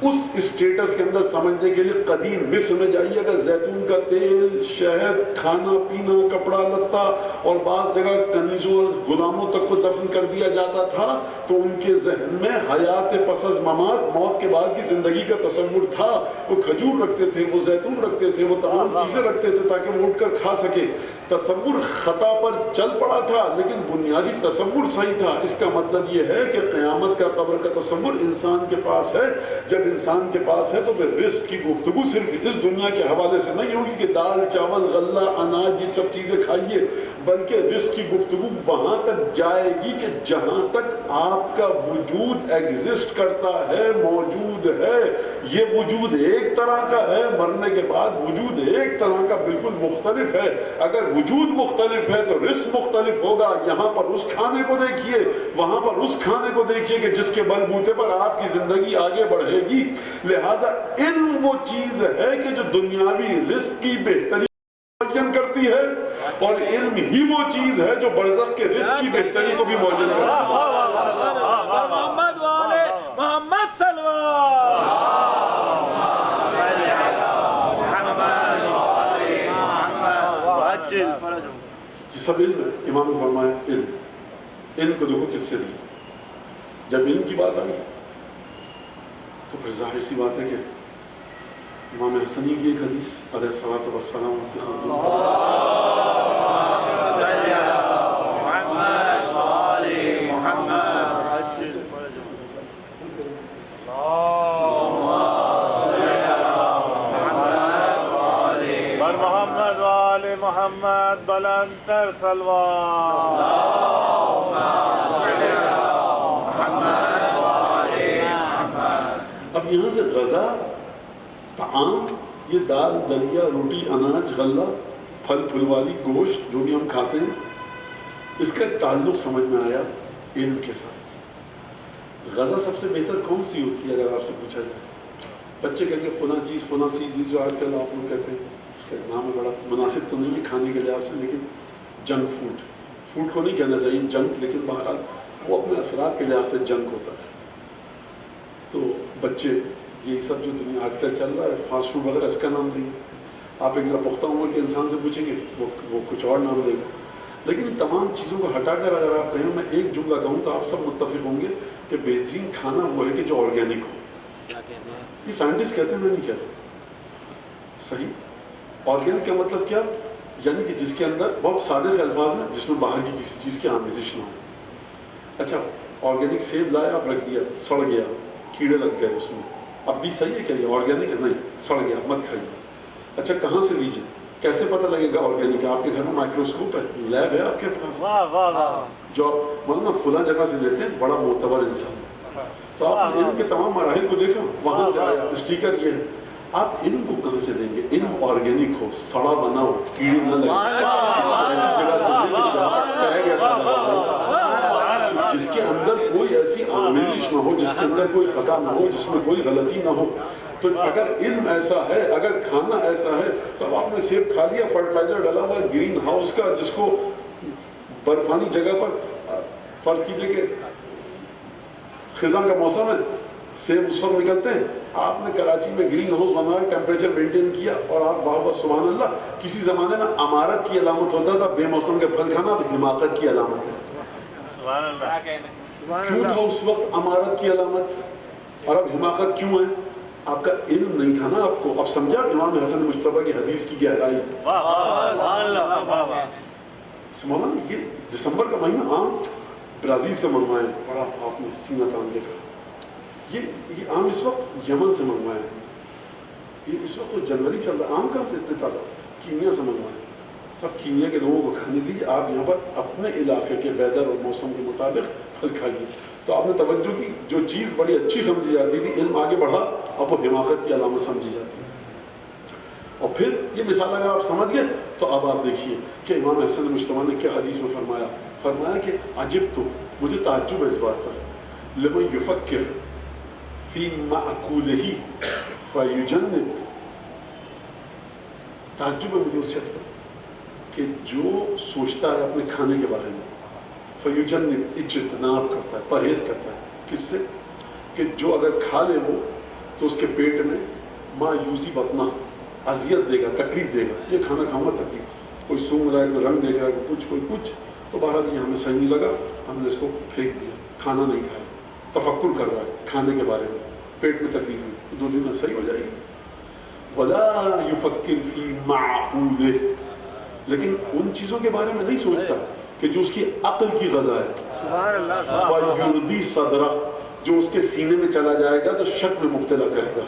اس اسٹیٹس کے اندر سمجھنے کے لیے قدیم مصر میں جائیے گا، زیتون کا تیل، شہد، کھانا پینا، کپڑا لتا، اور بعض جگہ کنیزوں اور غلاموں تک کو دفن کر دیا جاتا تھا. تو ان کے ذہن میں حیات پس از ممات، موت کے بعد کی زندگی کا تصور تھا. وہ کھجور رکھتے تھے، وہ زیتون رکھتے تھے، وہ تمام چیزیں رکھتے تھے تاکہ وہ اٹھ کر کھا سکے. تصور خطا پر چل پڑا تھا لیکن بنیادی تصور صحیح تھا. اس کا مطلب یہ ہے کہ قیامت کا، قبر کا تصور انسان کے پاس ہے. جب انسان کے پاس ہے تو پھر رزق کی گفتگو صرف اس دنیا کے حوالے سے نہیں ہوگی کہ دال، چاول، غلہ، اناج، یہ سب چیزیں کھائیے، بلکہ رزق کی گفتگو وہاں تک جائے گی کہ جہاں تک آپ کا وجود ایگزسٹ کرتا ہے، موجود ہے. یہ وجود ایک طرح کا ہے، مرنے کے بعد وجود ایک طرح کا بالکل مختلف ہے. اگر وجود مختلف ہے تو رزق مختلف ہوگا. یہاں پر اس کھانے کو دیکھیے، وہاں پر اس کھانے کو دیکھیے کہ جس کے بل بوتے پر آپ کی زندگی آگے بڑھے گی. لہٰذا علم وہ چیز ہے کہ جو دنیاوی رزق کی بہتری معین کرتی ہے، اور علم ہی وہ چیز ہے جو برزخ کے رزق کی بہتری کو بھی معین کرتی ہے. محمد والے محمد صلوات. یہ سب علم ہے. امام نے فرمایا علم کو دیکھو کس سے دیا. جب علم کی بات آئی تو پھر ظاہر سی بات ہے کہ امام حسنی کی ایک حدیث علیہ الصلوۃ والسلام کے ساتھ محمد بلند تر سلوات. اب یہاں سے غذا، طعام، یہ دال، دلیا، روٹی، اناج، غلہ، پھل پھل والی، گوشت، جو بھی ہم کھاتے ہیں، اس کا ایک تعلق سمجھ میں آیا علم کے ساتھ. غذا سب سے بہتر کون سی ہوتی ہے اگر آپ سے پوچھا جائے؟ بچے کہیں گے فلاں چیز جو آج کل آپ لوگ کہتے ہیں، اس کا نام ہے بڑا مناسب تو نہیں ہے کھانے کے لحاظ سے، لیکن جنک فوڈ کو نہیں کہنا چاہیے جنک، لیکن بہرحال وہ اپنے اثرات کے لحاظ سے جنک ہوتا ہے. تو بچے یہ سب جو دنیا آج کل چل رہا ہے فاسٹ فوڈ وغیرہ، اس کا نام دیں گے. آپ ایک ذرا پختہ عمر کے انسان سے پوچھیں گے وہ کچھ اور نام دے گا. لیکن ان تمام چیزوں کو ہٹا کر اگر آپ کہیں میں ایک جملہ کہوں تو آپ سب متفق ہوں گے کہ بہترین کھانا وہ ہے کہ جو آرگینک ہو. یہ سائنٹسٹ کہتے ہیں، میں نہیں کہتا. صحیح. آرگینک کا مطلب کیا؟ یعنی کہ جس کے اندر بہت سادے سے الفاظ میں جس میں باہر کی کسی چیز کی آمیزش نہ ہو. اچھا آرگینک سیب لایا آپ رکھ دیا، سڑ گیا، کیڑے لگ گئے اس میں، اب بھی صحیح ہے کہ یہ آرگینک ہے؟ نہیں، سڑ گیا، مت کھائیے. اچھا کہاں سے لیجیے؟ کیسے پتہ لگے گا آرگینک ہے؟ آپ کے گھر میں مائکروسکوپ ہے، لیب ہے آپ کے پاس، جو آپ مولانا فلاں جگہ سے لیتے ہیں، بڑا معتبر انسان. تو آپ نے علم کے تمام مراحل کو دیکھا، وہاں سے آیا اسٹیکر یہ ہے. آپ علم کو کہاں سے لیں گے؟ علم آرگینک ہو، سڑا بنا ہو، کیڑے نہ لگے، ایسی جگہ سے لے کے جہاں ٹیگ ایسا لگا ہو، جس کے اندر کوئی ایسی آمیزش نہ ہو، جس کے اندر کوئی خطا نہ ہو، جس میں کوئی غلطی نہ ہو. تو اگر علم ایسا ہے، اگر کھانا ایسا ہے، سب آپ نے سیب کھا لیا، فرٹیلائزر ڈلا ہوا گرین ہاؤس کا، جس کو برفانی جگہ پر فرض کیجئے کہ خزاں کا موسم ہے، سیب اس وقت نکلتے ہیں، آپ نے کراچی میں گرین ہاؤس بنایا، ٹیمپریچر مینٹین کیا، اور آپ واہ سبحان اللہ. کسی زمانے میں امارت کی علامت ہوتا تھا بے موسم کے پھل کھانا، اب حماقت کی علامت ہے. کیوں تھا اس وقت امارت کی علامت اور اب حماقت کیوں ہے؟ آپ کا علم نہیں تھا نا آپ کو. اب سمجھا امام حسن مجتبیٰ کی حدیث کی گہرائی. سمجھا نا، یہ دسمبر کا مہینہ عام برازیل سے منگوائے، بڑا آپ نے سینہ تان دیکھا. یہ عام اس وقت یمن سے منگوائے ہیں. یہ اس وقت تو جنوری چل رہا ہے، عام کہاں سے اتنے تازہ؟ کینیا سے منگوائے. اب کینیا کے لوگوں کو کھانے دیجیے، آپ یہاں پر اپنے علاقے کے ویدر اور موسم کے مطابق پھل کھائیے. تو آپ نے توجہ کی، جو چیز بڑی اچھی سمجھی جاتی تھی، علم آگے بڑھا، اب وہ حماقت کی علامت سمجھی جاتی ہے. اور پھر یہ مثال اگر آپ سمجھ گئے تو اب آپ دیکھیے کہ امام حسن مجتبیٰ نے کیا حدیث میں فرمایا کہ عجب تو مجھے تعجب ہے اس بات پر، لمن یفکر فی مأکولہ فیجنب، تعجب ہے مجھے اس شخص پر کہ جو سوچتا ہے اپنے کھانے کے بارے میں، فیجنب اجتناب کرتا ہے، پرہیز کرتا ہے. کس سے؟ کہ جو اگر کھا لے وہ تو اس کے پیٹ میں ما یوزی بطنہ، اذیت دے گا، تکلیف دے گا. یہ کھانا کھاؤں گا تکلیف، کوئی سونگ رہا ہے، کوئی رنگ دیکھ رہا ہے، کوئی کچھ. تو بہرحال یہ ہمیں صحیح نہیں لگا، ہم نے اس کو پھینک دیا، کھانا نہیں کھایا. تفکر کر رہا ہے کھانے کے بارے میں، پیٹ میں تکلیف ہوئی، 2 دن میں صحیح ہو جائے گی. وَلَا يُفَكِّرْ فِي مَعْقُولِهِ، لیکن ان چیزوں کے بارے میں نہیں سوچتا کہ جو اس کی عقل کی غذا ہے. سبحان اللہ. وَيُرْضِي صَدْرَهُ، جو اس کے سینے میں چلا جائے گا تو شک میں مبتلا کرے گا.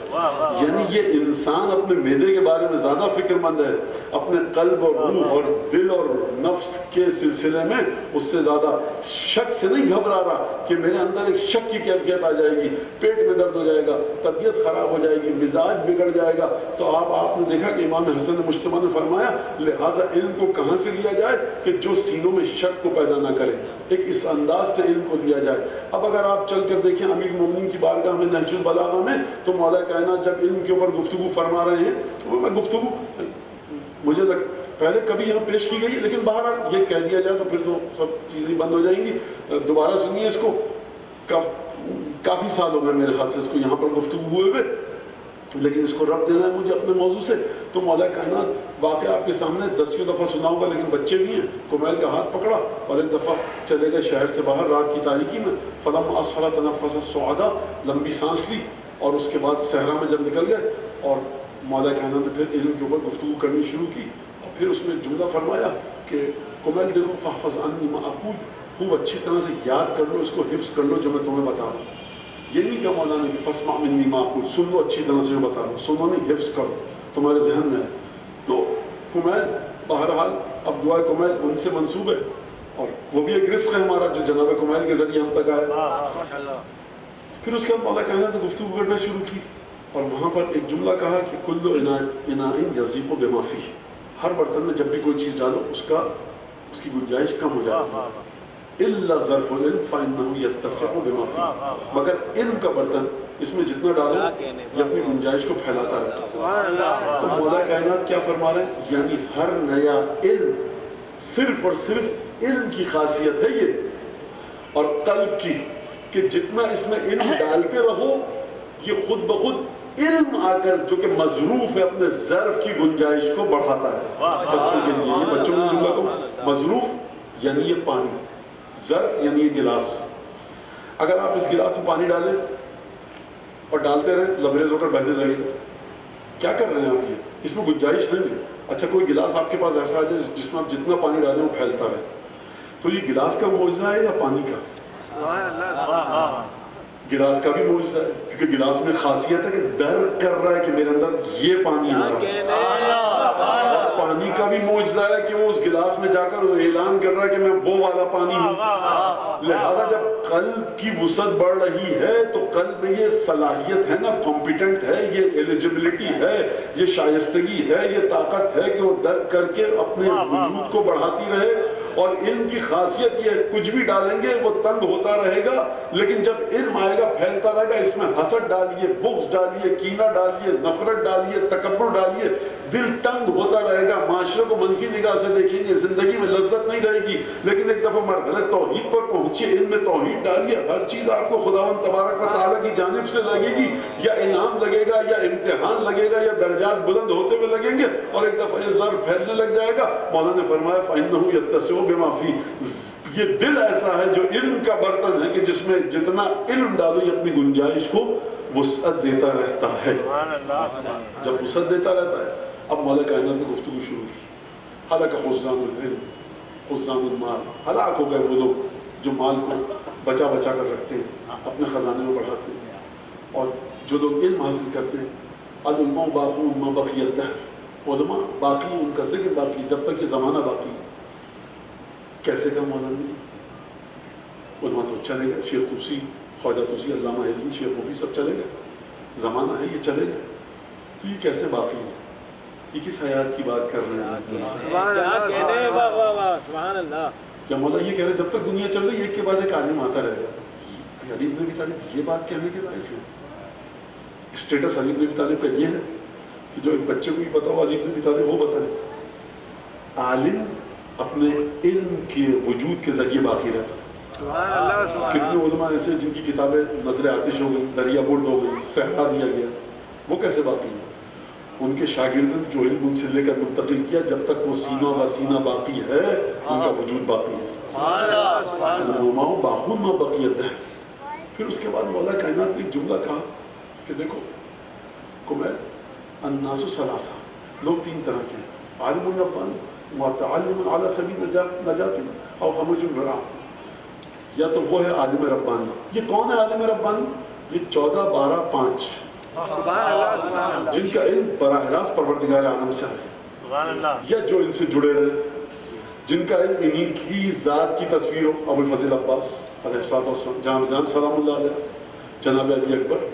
یعنی یہ انسان اپنے معدے کے بارے میں زیادہ فکر مند ہے، اپنے قلب اور روح اور دل اور نفس کے سلسلے میں اس سے زیادہ شک سے نہیں گھبرا رہا کہ میرے اندر ایک شک کی کیفیت آ جائے گی، پیٹ میں درد ہو جائے گا، طبیعت خراب ہو جائے گی، مزاج بگڑ جائے گا. تو آپ نے دیکھا کہ امام حسن مجتبیٰ نے فرمایا لہٰذا علم کو کہاں سے لیا جائے کہ جو سینوں میں شک کو پیدا نہ کرے، ایک اس انداز سے علم کو لیا جائے. اب اگر آپ چل کر دیکھیں امیر المومنین کی بارگاہ میں نہج البلاغہ میں، تو مولا کائنات جب علم کے اوپر گفتگو فرما رہے ہیں، وہ میں گفتگو مجھے پہلے کبھی یہاں پیش کی گئی، لیکن بہرحال یہ کہہ دیا جائے تو پھر تو سب چیزیں بند ہو جائیں گی. دوبارہ سنیے اس کو. کافی سال ہو گئے میرے خیال سے اس کو یہاں پر گفتگو ہوئے ہوئے، لیکن اس کو رب دینا ہے مجھے اپنے موضوع سے. تو مولا کائنات واقعہ آپ کے سامنے 10ویں دفعہ سناؤں گا، لیکن بچے بھی ہیں. کمیل کا ہاتھ پکڑا اور ایک دفعہ چلے گئے شہر سے باہر رات کی تاریکی میں. فلما اصحر تنفس الصعدا، لمبی سانس لی، اور اس کے بعد صحرا میں جب نکل گئے اور مولا کائنات نے پھر علم کے اوپر گفتگو کرنی شروع کی. اور پھر اس میں ایک جملہ فرمایا کہ کمیل دیکھو فاحفظ عنی ما اقول، خوب اچھی طرح سے یاد کر لو، اس کو حفظ کر لو جو میں تمہیں بتا رہا ہوں. یہ نہیں کہا مولانا کہ فاسمع منی ما اقول، سن لو اچھی طرح سے جو بتا رہا ہوں، سنو نہیں، حفظ کرو، تمہارے ذہن میں ہے. تو کمیل بہرحال اب دعا کمیل ان سے منسوب ہے، اور وہ بھی ایک رزق ہے ہمارا جو جناب کمیل کے ذریعے ہم تک آیا. پھر اس کے بعد مولا کائنات نے گفتگو کرنا شروع کی، اور وہاں پر ایک جملہ کہا کہ کل اناء یضیق بما فیہ، ہر برتن میں جب بھی کوئی چیز ڈالو اس کی گنجائش کم ہو جاتی ہے. الا ظرف العلم فانه يتسع بما فيه، مگر علم کا برتن اس میں جتنا ڈالو یہ اپنی گنجائش کو پھیلاتا رہتا ہے. تو مولا کائنات کیا فرما رہے ہیں؟ یعنی ہر نیا علم صرف اور صرف علم کی خاصیت ہے یہ، اور قلب کی، کہ جتنا اس میں علم ڈالتے رہو یہ خود بخود علم آ کر جو کہ مظروف ہے اپنے ظرف کی گنجائش کو بڑھاتا ہے. بچوں کے لیے یہ بچوں کے جملہ کو مظروف یعنی یہ پانی، ظرف یعنی یہ گلاس. اگر آپ اس گلاس میں پانی ڈالیں اور ڈالتے رہیں لبریز ہو کر بہنے لگے گا. کیا کر رہے ہیں آپ؟ یہ اس میں گنجائش نہیں ہے. اچھا کوئی گلاس آپ کے پاس ایسا ہے جس میں آپ جتنا پانی ڈالیں وہ پھیلتا رہے، تو یہ گلاس کا معجزہ ہے یا پانی کا؟ گلاس کا بھی معجزہ ہے، کیونکہ گلاس میں خاصیت ہے کہ درک کر رہا ہے کہ میرے اندر یہ پانی آ رہا ہے. اور پانی کا بھی معجزہ ہے کہ وہ اس گلاس میں جا کر اعلان کر رہا ہے کہ میں وہ والا پانی ہوں. لہذا جب قلب کی وسعت بڑھ رہی ہے تو قلب میں یہ صلاحیت ہے نا، کمپیٹنٹ ہے، یہ ایلیجبلٹی ہے، یہ شائستگی ہے، یہ طاقت ہے کہ وہ درک کر کے اپنے وجود کو بڑھاتی رہے. اور علم کی خاصیت یہ ہے کچھ بھی ڈالیں گے وہ تنگ ہوتا رہے گا، لیکن جب علم آئے گا پھیلتا رہے گا. اس میں حسد ڈالیے، بغض ڈالیے، کینہ ڈالیے، نفرت ڈالیے، تکبر ڈالیے، دل تنگ ہوتا رہے گا، معاشرے کو منفی نگاہ سے دیکھیں گے، زندگی میں لذت نہیں رہے گی. لیکن ایک دفعہ مرحلہ توحید پر پہنچے، علم میں توحید ڈالیے، ہر چیز آپ کو خداوند تبارک و تعالیٰ کی جانب سے لگے گی، یا انعام لگے گا یا امتحان لگے گا یا درجات بلند ہوتے ہوئے لگیں گے، اور ایک دفعہ یہ ظرف پھیلنے لگ جائے گا. مولانا نے فرمایا فَإِنَّهُ يَتَّسِعُ بِمَا فِيهِ، یہ دل ایسا ہے جو علم کا برتن ہے کہ جس میں جتنا علم ڈالو یہ اپنی گنجائش کو وسعت دیتا رہتا ہے. جب وسعت دیتا رہتا ہے. اب مولا کائنات نے گفتگو شروع کی. حالانکہ خزان العلم خزان المال، ہلاک ہو گئے وہ لوگ جو مال کو بچا بچا کر رکھتے ہیں، اپنے خزانے میں بڑھاتے ہیں. اور جو لوگ علم حاصل کرتے ہیں، العلماء باقون ما بقی الدہر، علماء باقی، ان کا ذکر باقی جب تک یہ زمانہ باقی. کیسے کا مولانا؟ علماء تو چلے گئے، شیخ توسی، خواجہ توسی، علامہ علی، شیخ مفید سب چلے گئے، زمانہ ہے یہ چلے گئے. تو یہ کیسے باقی ہے؟ یہ کس حیات کی بات کر رہے ہیں؟ کیا مولا یہ کہہ رہے ہیں جب تک دنیا چل رہی ہے ایک کے بعد ایک عالم آتا رہے گا؟ علی بن ابی طالب یہ بات کہنے کے لائق ہے؟ اسٹیٹس علی بن ابی طالب کا یہ ہے کہ جو ایک بچے کو بھی پتا ہو علی بن ابی طالب وہ بتائے. عالم اپنے علم کے وجود کے ذریعے باقی رہتا ہے. کتنے علماء ایسے جن کی کتابیں نظر آتش ہو گئی، دریا برد ہو گئی، صحرا دیا گیا، وہ کیسے باقی ہیں؟ ان کے شاگردن جو علم ان سے لے کر منتقل کیا، جب تک وہ سینہ و سینہ باقی ہے ان کا وجود باقی ہے. علماء باقون ما بقی الدہر. پھر اس کے بعد مولا کائنات نے ایک جملہ کہا کہ دیکھو کمیل الناس ثلاثہ، لوگ تین طرح کے ہیں، عالم ربانی، متعلم علی سبیل نجات، اور ہمج الرعا. یا تو وہ ہے عالم ربانی. یہ کون ہے عالم ربانی؟ یہ 14 12 5 جن کا علم براہ راست پروردگار عالم سے ہے، یا جو ان سے جڑے رہے، جن کا علم انہیں کی ذات کی تصویر ہو. ابو الفضل عباس علیہ السلام، جناب سلام اللہ علیہ، جناب علی اکبر،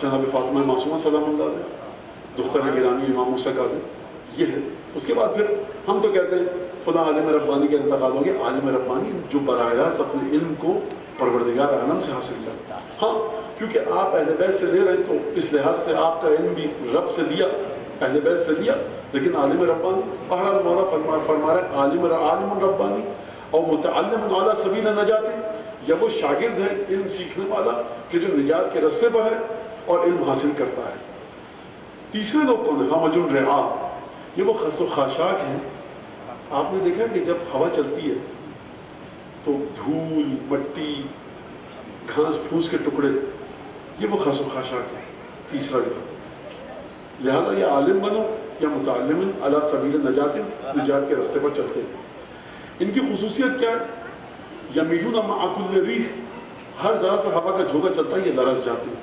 جناب فاطمہ معصومہ سلام اللہ علیہ، دختر گرامی امام موسیٰ کاظم، یہ ہے. اس کے بعد پھر ہم تو کہتے ہیں خدا عالم ربانی کے انتقال ہو گیا. عالم ربانی جو براہ راست اپنے علم کو پروردگار عالم سے حاصل کر. ہاں کیونکہ آپ اہل بیت سے لے رہے ہیں تو اس لحاظ سے آپ کا علم بھی رب سے لیا، اہل بیت سے لیا. لیکن عالم ربانی بہرحال مولا فرما رہے ہیں عالم ربانی اور متعلم علی سبیل نجات، یا وہ شاگرد ہے علم سیکھنے والا کہ جو نجات کے رستے پر ہے اور علم حاصل کرتا ہے. تیسرے لوگ کون ہیں؟ ہمج الرعا، یہ وہ خس و خاشاک ہیں. آپ نے دیکھا کہ جب ہوا چلتی ہے تو دھول، مٹی، گھاس پھوس کے ٹکڑے، یہ وہ خس و خاشاک ہے. تیسرا لحاظ، لہذا یا عالم بنو یا متعلم علی سبیل نجات، نجات کے رستے پر چلتے ہیں. ان کی خصوصیت کیا ہے؟ یمیلون مع کل ریح، ہر ذرا سا ہوا کا جھونکا چلتا ہے یہ لرز جاتے ہیں.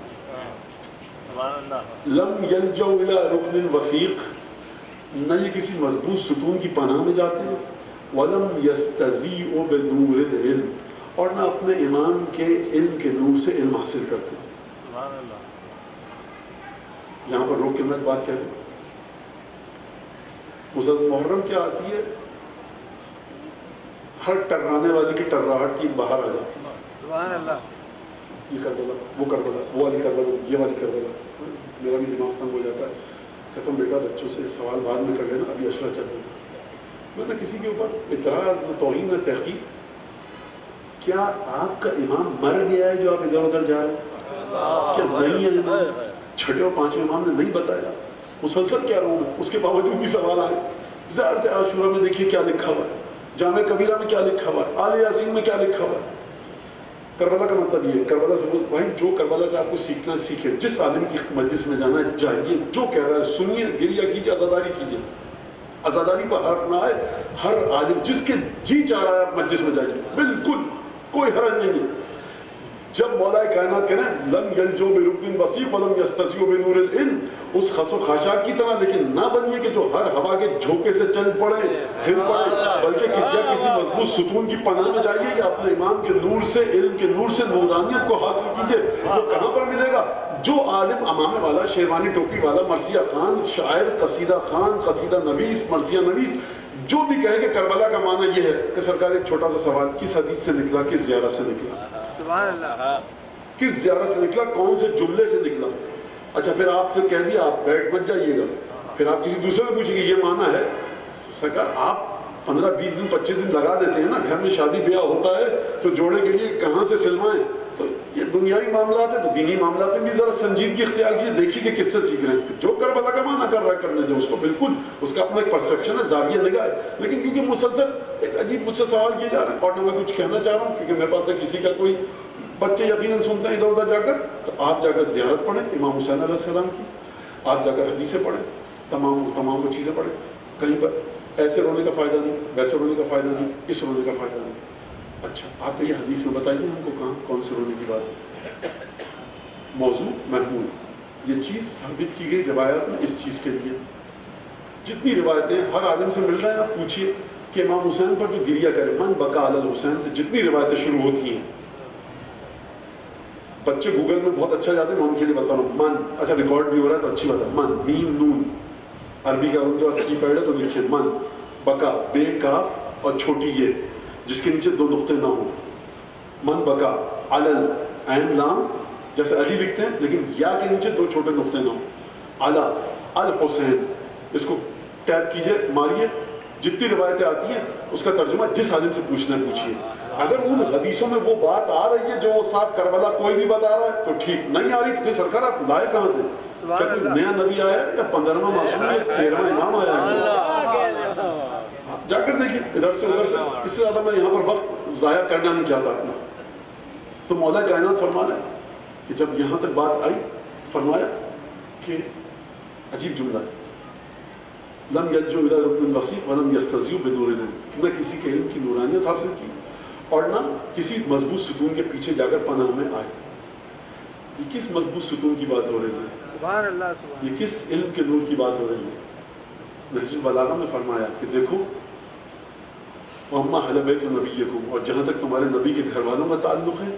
لم یلجؤ الی رکن وثیق، نہ یہ کسی مضبوط ستون کی پناہ میں جاتے ہیں. ولم یستضیئوا بنور العلم، اور نہ اپنے امام کے علم کے نور سے علم حاصل کرتے ہیں. یہاں پر روک کے میں بات کہہ دوں، محرم کیا آتی ہے، ہر ٹرانے والے کی ٹراہٹ کی باہر آ جاتی ہے. سبحان اللہ. یہ کربلا، وہ کربلا، وہ والی کربلا، یہ والی کربلا. میرا بھی دماغ تنگ ہو جاتا ہے. کہتا ہوں بیٹا بچوں سے سوال بعد میں کر لینا، ابھی اشرا چل رہا. میں نہ کسی کے اوپر اعتراض، نہ توہین، نہ تحقیق. کیا آپ کا امام مر گیا ہے جو آپ ادھر ادھر جا رہے ہیں؟ کیا نہیں ہے امام؟ چھٹے اور پانچویں امام نے نہیں بتایا، مسلسل کہہ رہا ہوں، اس کے باوجود بھی سوال آئے. زیارت عاشورہ میں دیکھیے کیا لکھا ہوا ہے، جامع کبیرہ میں کیا لکھا ہوا ہے، آل یاسین میں کیا لکھا ہوا ہے. کربلا کا مطلب یہ ہے، کربلا سے بھائی جو کربلا سے آپ کو سیکھنا ہے سیکھے، جس عالم کی مجلس میں جانا ہے جائیے، جو کہہ رہا ہے سنیے، گریہ کیجیے، عزاداری کیجیے. عزاداری پر حرف نہ آئے، ہر عالم جس کے جی چاہ رہا ہے آپ مجلس میں جائیے، بالکل کوئی حرج نہیں ہے. جب مولا کائنات کہہ رہے ہیں لم یلجو برکن وسیع ولم یستضیع بنور العلم، اس خس و خاشاک کی طرح لیکن نہ بنیے کہ جو ہر ہوا کے جھونکے سے چل پڑے ہل پڑے، بلکہ کسی مضبوط ستون کی پناہ میں جائیے کہ اپنے امام کے نور سے، علم کے نور سے نورانیت کو حاصل کیجیے. وہ کہاں پر ملے گا؟ جو عالم امامے والا، شیروانی ٹوپی والا، مرثیہ خان، شاعر، قصیدہ خان، قصیدہ نویس، مرثیہ نویس، جو بھی کہے کہ کربلا کا معنی یہ ہے کہ سرکار ایک چھوٹا سا سوال، کس حدیث سے نکلا، کس زیارت سے نکلا، سبحان اللہ، کس زیارت سے نکلا، کون سے جملے سے نکلا. اچھا پھر آپ سے کہہ دیا آپ بیٹھ مت جائیے گا، پھر آپ کسی دوسرے میں پوچھیں گے یہ معنی ہے. سرکار آپ 15-20 دن 25 دن لگا دیتے ہیں نا، گھر میں شادی بیاہ ہوتا ہے تو جوڑے کے لیے کہاں سے سلوائیں. تو یہ دنیاوی معاملات ہیں، تو دینی معاملات میں بھی ذرا سنجیدگی اختیار کیجیے، دیکھیے کہ کس سے سیکھ رہے ہیں. جو کربلا کا معنی کر رہا ہے کرنے دیں اس کو، بالکل اس کا اپنا ایک پرسیپشن ہے، زاویہ نگاہ ہے. لیکن کیونکہ مسلسل ایک عجیب مجھ سے سوال کیے جا رہے ہیں اور میں کچھ کہنا چاہ رہا ہوں، کیونکہ میرے پاس نہ کسی کا کوئی، بچے یقیناً سنتے ہیں ادھر ادھر جا کر، تو آپ جا کر زیارت پڑھیں امام حسین علیہ السلام کی، آپ جا کر حدیثیں پڑھیں، تمام وہ چیزیں پڑھیں. کہیں پر ایسے رونے کا فائدہ نہیں، ویسے رونے کا فائدہ نہیں، اس رونے کا فائدہ نہیں. اچھا آپ یہ حدیث میں بتائیے ہم کو کہاں کون سے رونے کی بات ہے. موضوع محمول، یہ چیز ثابت کی گئی روایات میں اس چیز کے لیے. جتنی روایتیں ہر عالم سے مل رہے ہیں آپ پوچھیے کہ امام حسین پر جو گریہ کرے، من بقا علی الحسین سے جتنی روایتیں شروع ہوتی ہیں. بچے گوگل میں بہت اچھا جاتے ہیں، میں ان کے لیے بتا رہا ہوں. من، اچھا ریکارڈ بھی ہو رہا ہے تو اچھی بات ہے. من، میم نون، عربی کا ان کے پاس کی پیڈ ہے تو لکھیں من، بقا، بے کاف اور چھوٹی یہ جس کے نیچے 2 نقطے نہ ہوں. من بقا، علل، عین لام جیسے علی لکھتے ہیں لیکن یا کے نیچے 2 چھوٹے نقطے نہ ہوں. علا، الحسین، اس کو ٹیپ کیجئے، ماریے، جتنی روایتیں آتی ہیں اس کا ترجمہ جس عالم سے پوچھنا ہے پوچھیے. اگر ان حدیثوں میں وہ بات آ رہی ہے جو وہ ساتھ کربلا کوئی بھی بتا رہا ہے تو ٹھیک، نہیں آ رہی تو پھر سرکار آپ لائے کہاں سے؟ کیا کوئی نیا نبی آیا ہے یا 15واں معصوم یا 13واں امام آیا ہے؟ جا کر دیکھیں ادھر سے ادھر سے. اس سے زیادہ میں یہاں پر وقت ضائع کرنا نہیں چاہتا اپنا. تو مولا کائنات فرما رہے ہیں کہ جب یہاں تک بات آئی فرمایا کہ عجیب جملہ ہے، لم یلجو الی رکن وسیع ولم یستضیع بنور العلم، نہ کسی کے علم کی نورانیت حاصل کی اور نہ کسی مضبوط ستون کے پیچھے جا کر پناہ میں آئے. یہ کس مضبوط ستون کی بات ہو رہی ہے؟ سبحان اللہ، سبحان یہ کس علم کے نور کی بات ہو رہی ہے؟ نہج البلاغہ میں فرمایا کہ دیکھو وَأَمَّا أَهْلَ بَيْتِ نَبِيِّكُمْ، اور جہاں تک تمہارے نبی کے گھر والوں کا تعلق ہے،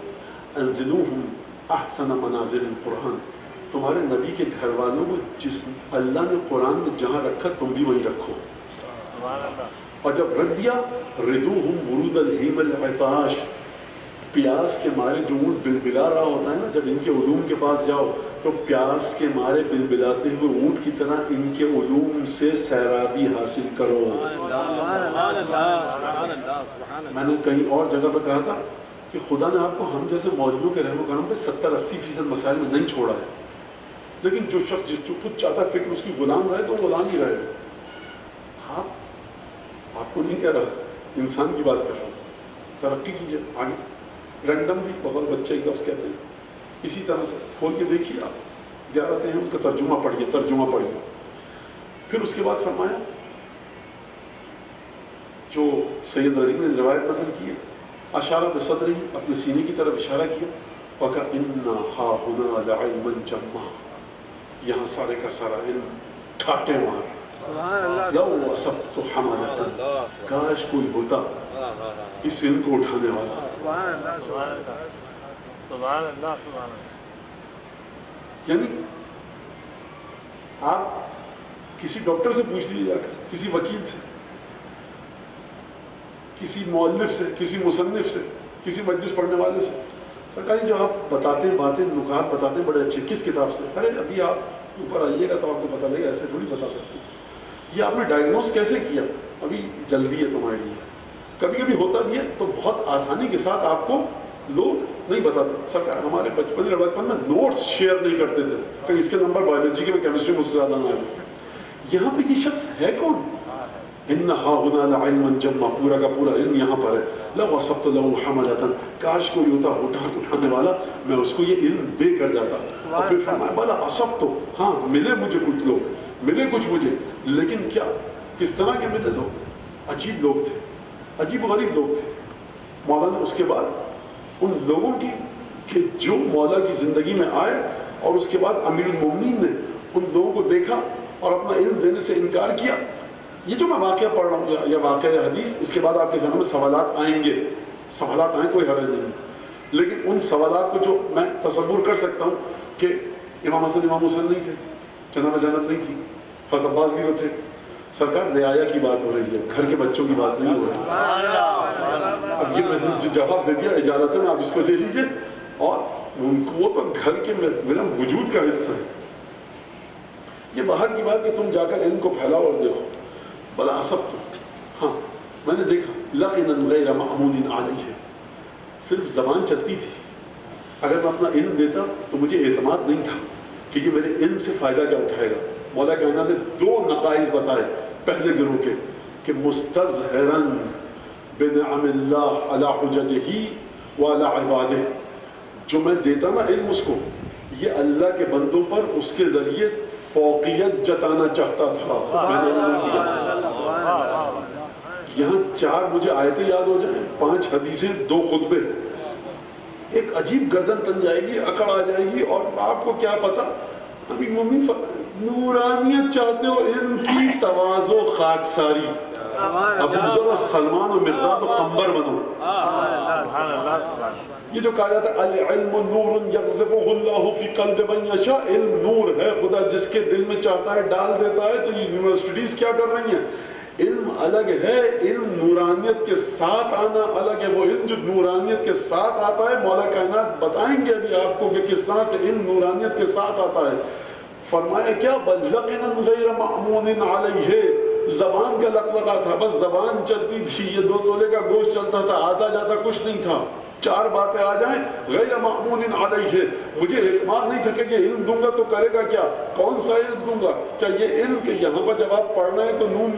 أَنزِلُوهُمْ أَحْسَنَ مَنَازِلِ الْقُرْآنِ، تمہارے نبی کے گھر والوں کو جس اللہ نے قرآن میں جہاں رکھا تم بھی وہیں رکھو. اور جب رکھ دیا رِدُوهُمْ وُرُودَ الْحِيمِ الْعِطَاشِ، پیاس کے مارے جو اونٹ بلبلا رہا ہوتا ہے نا، جب ان کے علوم کے پاس جاؤ تو پیاس کے مارے بلبلاتے ہوئے اونٹ کی طرح ان کے علوم سے سیرابی حاصل کرو. میں نے کہیں اور جگہ پہ کہا تھا کہ خدا نے آپ کو ہم جیسے مولویوں کے رحم و کرم پہ 70-80% مسائل میں نہیں چھوڑا ہے، لیکن جو شخص جو خود چاہتا ہے فکر اس کی غلام رہے تو غلام ہی رہے. آپ کو نہیں کہہ رہا، انسان کی بات کر رہا ہوں. ترقی کیجیے آگے. رینڈملی بغل بچے ایک لفظ کہتے ہیں، اسی طرح سے کھول کے دیکھیے آپ، زیارتیں ہیں ان کا ترجمہ پڑھیے. پھر اس کے بعد فرمایا جو سید رضی نے روایت نقل کی ہے، اشارہ بصدرہ، اپنے سینے کی طرف اشارہ کیا، وَكَإِنَّ هَا هُنَا لَعِلْمًا جَمًّا، یہاں سارے کا سارا علم ٹھاٹے مار. لو وصبت حملة، کاش کوئی ہوتا اس علم کو اٹھانے والا. سبحان اللہ. یعنی آپ کسی ڈاکٹر سے پوچھ لیجیے جا کر، کسی وکیل سے، کسی مؤلف سے، کسی مصنف سے، کسی مجلس پڑھنے والے سے، سرکاری جو آپ بتاتے ہیں باتیں، نکات بتاتے ہیں بڑے اچھے، کس کتاب سے؟ ارے ابھی آپ اوپر آئیے گا تو آپ کو پتہ لگے گا، ایسے تھوڑی بتا سکتے. یہ آپ نے ڈائگنوز کیسے کیا؟ ابھی جلدی ہے تمہارے لیے. کبھی کبھی ہوتا بھی ہے تو بہت آسانی کے ساتھ آپ کو لوگ نہیں بتاتے. سرکار ہمارے بچپن میں نوٹس شیئر نہیں کرتے تھے، کہیں اس کے نمبر بایولوجی کے میں کیمسٹری مجھ سے زیادہ نہ آئے. یہاں پہ یہ شخص ہے کون؟ ان ہاہنا لعلما جما، پورا کا پورا علم یہاں پر ہے. لو وصبت له حملة، کاش کوئی ہوتا اٹھانے والا، میں اس کو یہ علم دے کر جاتا. اور پھر فرمایا بلا اصبت، ہاں ملے مجھے کچھ لوگ، ملے کچھ مجھے، لیکن کیا کس طرح کے ملے لوگ؟ عجیب لوگ تھے، عجیب غریب لوگ تھے. مولانا اس کے بعد ان لوگوں کی کہ جو مولا کی زندگی میں آئے اور اس کے بعد امیر المومنین نے ان لوگوں کو دیکھا اور اپنا علم دینے سے انکار کیا. یہ جو میں واقعہ پڑھ رہا ہوں یا واقعہ حدیث، اس کے بعد آپ کے ذہن میں سوالات آئیں گے، سوالات آئیں کوئی حرج نہیں، لیکن ان سوالات کو جو میں تصور کر سکتا ہوں کہ امام حسن امام حسین نہیں تھے، جناب زینب نہیں تھی، حضرت عباس بھی تو تھے. سرکار رعایا کی بات ہو رہی ہے، گھر کے بچوں کی بات نہیں ہو رہی. اب یہ میں نے جواب دے دیا اجازتاً، آپ اس کو لے لیجئے. اور وہ تو گھر کے میرا وجود کا حصہ ہے. یہ باہر کی بات کہ تم جا کر ان کو پھیلاؤ اور دیکھو. بلا سب تو ہاں میں نے دیکھا لقنا غیر معمول علیہ، صرف زبان چلتی تھی. اگر میں اپنا علم دیتا تو مجھے اعتماد نہیں تھا کہ یہ میرے علم سے فائدہ کیا اٹھائے گا. مولا کائنات نے دو نقائص بتائے پہلے گروہ کے کہ مستظہرا بنعم اللہ علی حججہ وعلی عبادہ. جو میں دیتا نا علم اس کو، یہ اللہ کے بندوں پر اس کے ذریعے فوقیت جتانا چاہتا تھا، میں نے نہیں دیا. یہاں 4 مجھے آیتیں یاد ہو جائیں، 5 حدیثیں، 2 خطبے، ایک عجیب گردن تن جائے گی، اکڑ آ جائے گی. اور آپ کو کیا پتا، امیر مومنین نورانیت چاہتے ہو، علم کی تواضع خاکساری. ابو ذر سلمان و مقداد و قنبر بنو. یہ جو کہا جاتا ہے العلم نور یقذفہ اللہ فی قلب من یشاء، علم نور ہے، خدا جس کے دل میں چاہتا ہے ڈال دیتا ہے. تو یہ یونیورسٹیز کیا کر رہی ہیں؟ علم الگ ہے، علم نورانیت کے ساتھ آنا الگ ہے. وہ علم جو نورانیت کے ساتھ آتا ہے، مولا کائنات بتائیں گے ابھی آپ کو کہ کس طرح سے علم نورانیت کے ساتھ آتا ہے. فرمایا کیا بل لقنا غیر معمول علیہ، زبان کا لقلقہ تھا، بس زبان چلتی تھی. یہ 2 تولے کا گوشت چلتا تھا، آتا جاتا کچھ نہیں تھا. 4 باتیں آ جائیں غیر معمول علیہ. مجھے اعتماد نہیں تھا کہ یہ علم دوں گا تو کرے گا کیا، کون سا علم دوں گا. کیا یہ علم کہ یہاں پر جب آپ پڑھ رہے ہیں تو نون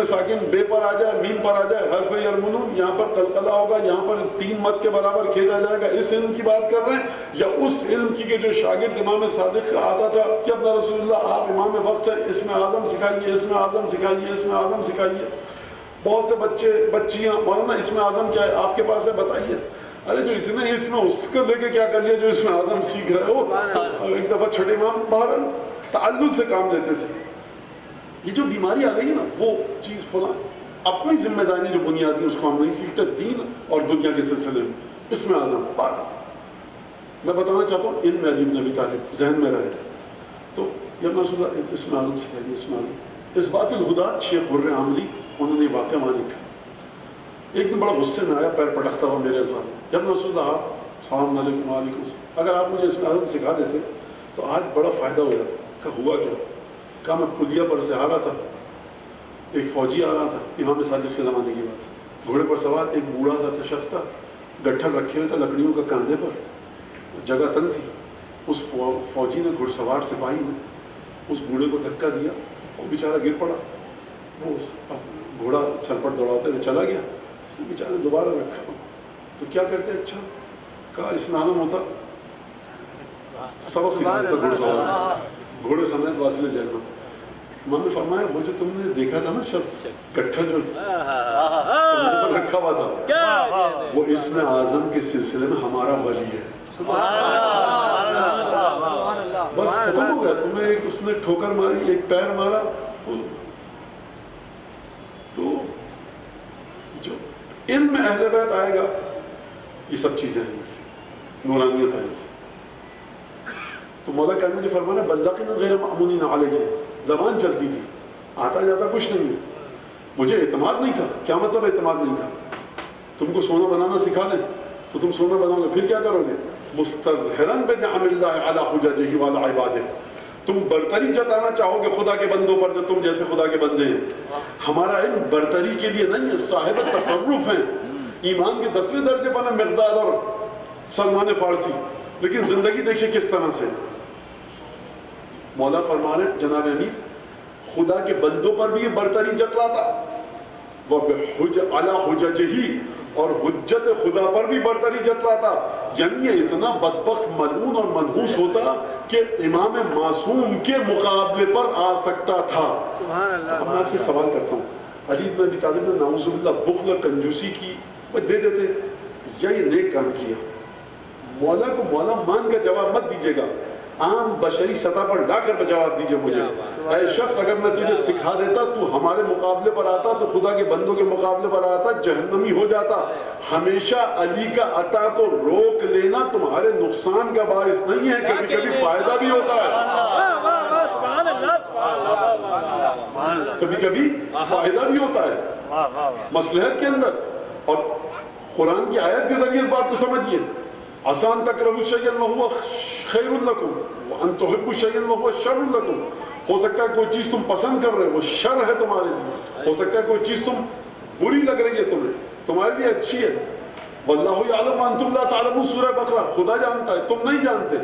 ساکن بے پر آ جائے، میم پر آ جائے، حرف یرمنون، یہاں پر قلقلہ ہوگا، یہاں پر 3 مد کے برابر کھینچا جائے گا. اس علم کی بات کر رہے ہیں یا اس علم کی کہ جو شاگرد امام صادق کا آتا تھا کہ ابن رسول اللہ آپ امام وقت ہے، اسم اعظم سکھائیے، اسم اعظم سکھائیے، اسم اعظم سکھائیے. بہت سے بچے بچیاں مولانا اسم اعظم کیا ہے آپ کے پاس ہے بتائیے. ارے جو اتنے اس میں اس کو لے کے کیا کر لیا جو اس میں اعظم سیکھ رہے ہو. ایک دفعہ چھٹے امام بہرحال تعلق سے کام لیتے تھے. یہ جو بیماری آ گئی ہے نا، وہ چیز فلاں اپنی ذمہ داری جو بنیادی اس کو ہم نہیں سیکھتے دین اور دنیا کے سلسلے میں. اس میں اعظم بات میں بتانا چاہتا ہوں، علم علی بن ابی طالب ذہن میں رہے تو یہ رسول اللہ اس میں اعظم سکھائیے، اس میں اعظم. اس بات الہدات شیخ حر عاملی انہوں نے واقعہ وہاں لکھا. ایک دن بڑا غصے میں آیا، پیر پٹکتا ہوا میرے الفاظ، جب رسول اللہ آپ السلام علیکم وعلیکم السلام، اگر آپ مجھے اس میں اعظم سکھا دیتے تو آج بڑا فائدہ ہو جاتا. کہ ہوا کیا؟ کہا میں پلیا پر سے آ رہا تھا، ایک فوجی آ رہا تھا، امام صادق کے زمانے کی بات ہے، گھوڑے پر سوار ایک بوڑھا سا شخص تھا، گٹھر رکھے ہوئے تھا لکڑیوں کا کاندھے پر، جگہ تنگ تھی. اس فوجی نے گھڑ سوار سپاہی نے اس بوڑھے کو دھکا دیا، وہ بیچارہ گر پڑا. وہ گھوڑا سرپٹ دوڑاتے ہوئے چلا گیا. اس نے بیچارے دوبارہ رکھا تو کیا کرتے؟ اچھا کہا اس میں عالم ہوتا سبق سکھا دیتا گھوڑ سوار، گھوڑے سمیت واصل جہنم. امام نے فرمایا وہ جو تم نے دیکھا تھا نا شخص گٹھر جو پر رکھا ہوا تھا، وہ اس میں اعظم کے سلسلے میں ہمارا ولی ہے. بس ختم ہو گیا. تمہیں ایک اس نے ٹھوکر ماری، ایک پیر مارا. تو جو علم میں اہل بیت آئے گا یہ سب چیزیں آئیں گی، نورانیت آئے گی. تو مولا کہنے نے فرمانا بلقنا غیر معمول علیہ، زبان چلتی تھی، آتا جاتا کچھ نہیں ہے. مجھے اعتماد نہیں تھا. کیا مطلب اعتماد نہیں تھا؟ تم کو سونا بنانا سکھا دیں تو تم سونا بناؤ گے، پھر کیا کرو گے؟ مستظہرا بنعم اللہ علی حججہ وعلی عبادہ. تم برتری جتانا چاہو گے خدا کے بندوں پر جو تم جیسے خدا کے بندے ہیں. ہمارا علم برتری کے لیے نہیں ہے، صاحب تصرف ہیں. ایمان کے 10ویں درجے پر مقداد اور سلمان فارسی، لیکن زندگی دیکھیے کس طرح سے. مولا فرما رہے جناب امیر خدا کے بندوں پر بھی یہ برتری جتلاتا عَلَى حُجَجِهِ اور حجت خدا پر بھی برتری جتلاتا. یعنی یہ اتنا بدبخت ملعون اور منحوس ہوتا کہ امام معصوم کے مقابلے پر آ سکتا تھا. اب میں آپ سے سوال کرتا ہوں، علی بن ابی طالب نے نعوذ باللہ بخل اور کنجوسی کی وہ دے دیتے یا یہ نیک کام کیا؟ مولا کو مولا مان کر جواب مت دیجیے گا، عام بشری سطح پر لا کر جواب دیجیے مجھے. اے شخص اگر میں تجھے سکھا دیتا تو ہمارے مقابلے پر آتا، تو خدا کے بندوں کے مقابلے پر آتا، جہنمی ہو جاتا. ہمیشہ علی کا عطا کو روک لینا تمہارے نقصان کا باعث نہیں ہے، کبھی کبھی فائدہ بھی ہوتا ہے. کبھی کبھی فائدہ بھی ہوتا ہے مصلحت کے اندر. اور قرآن کی آیت کے ذریعے اس بات کو سمجھیے، آسان تکرہوا شیئا وہو خیر لکم وان تحبوا شیئا وہو شر لکم. ہو سکتا ہے کوئی چیز تم پسند کر رہے ہو وہ شر ہے تمہارے لیے، ہو سکتا ہے کوئی چیز تم بری لگ رہی ہے تمہیں، تمہارے لیے اچھی ہے. واللہ یعلم وانتم لا تعلمون، سورہ بقرہ. خدا جانتا ہے تم نہیں جانتے.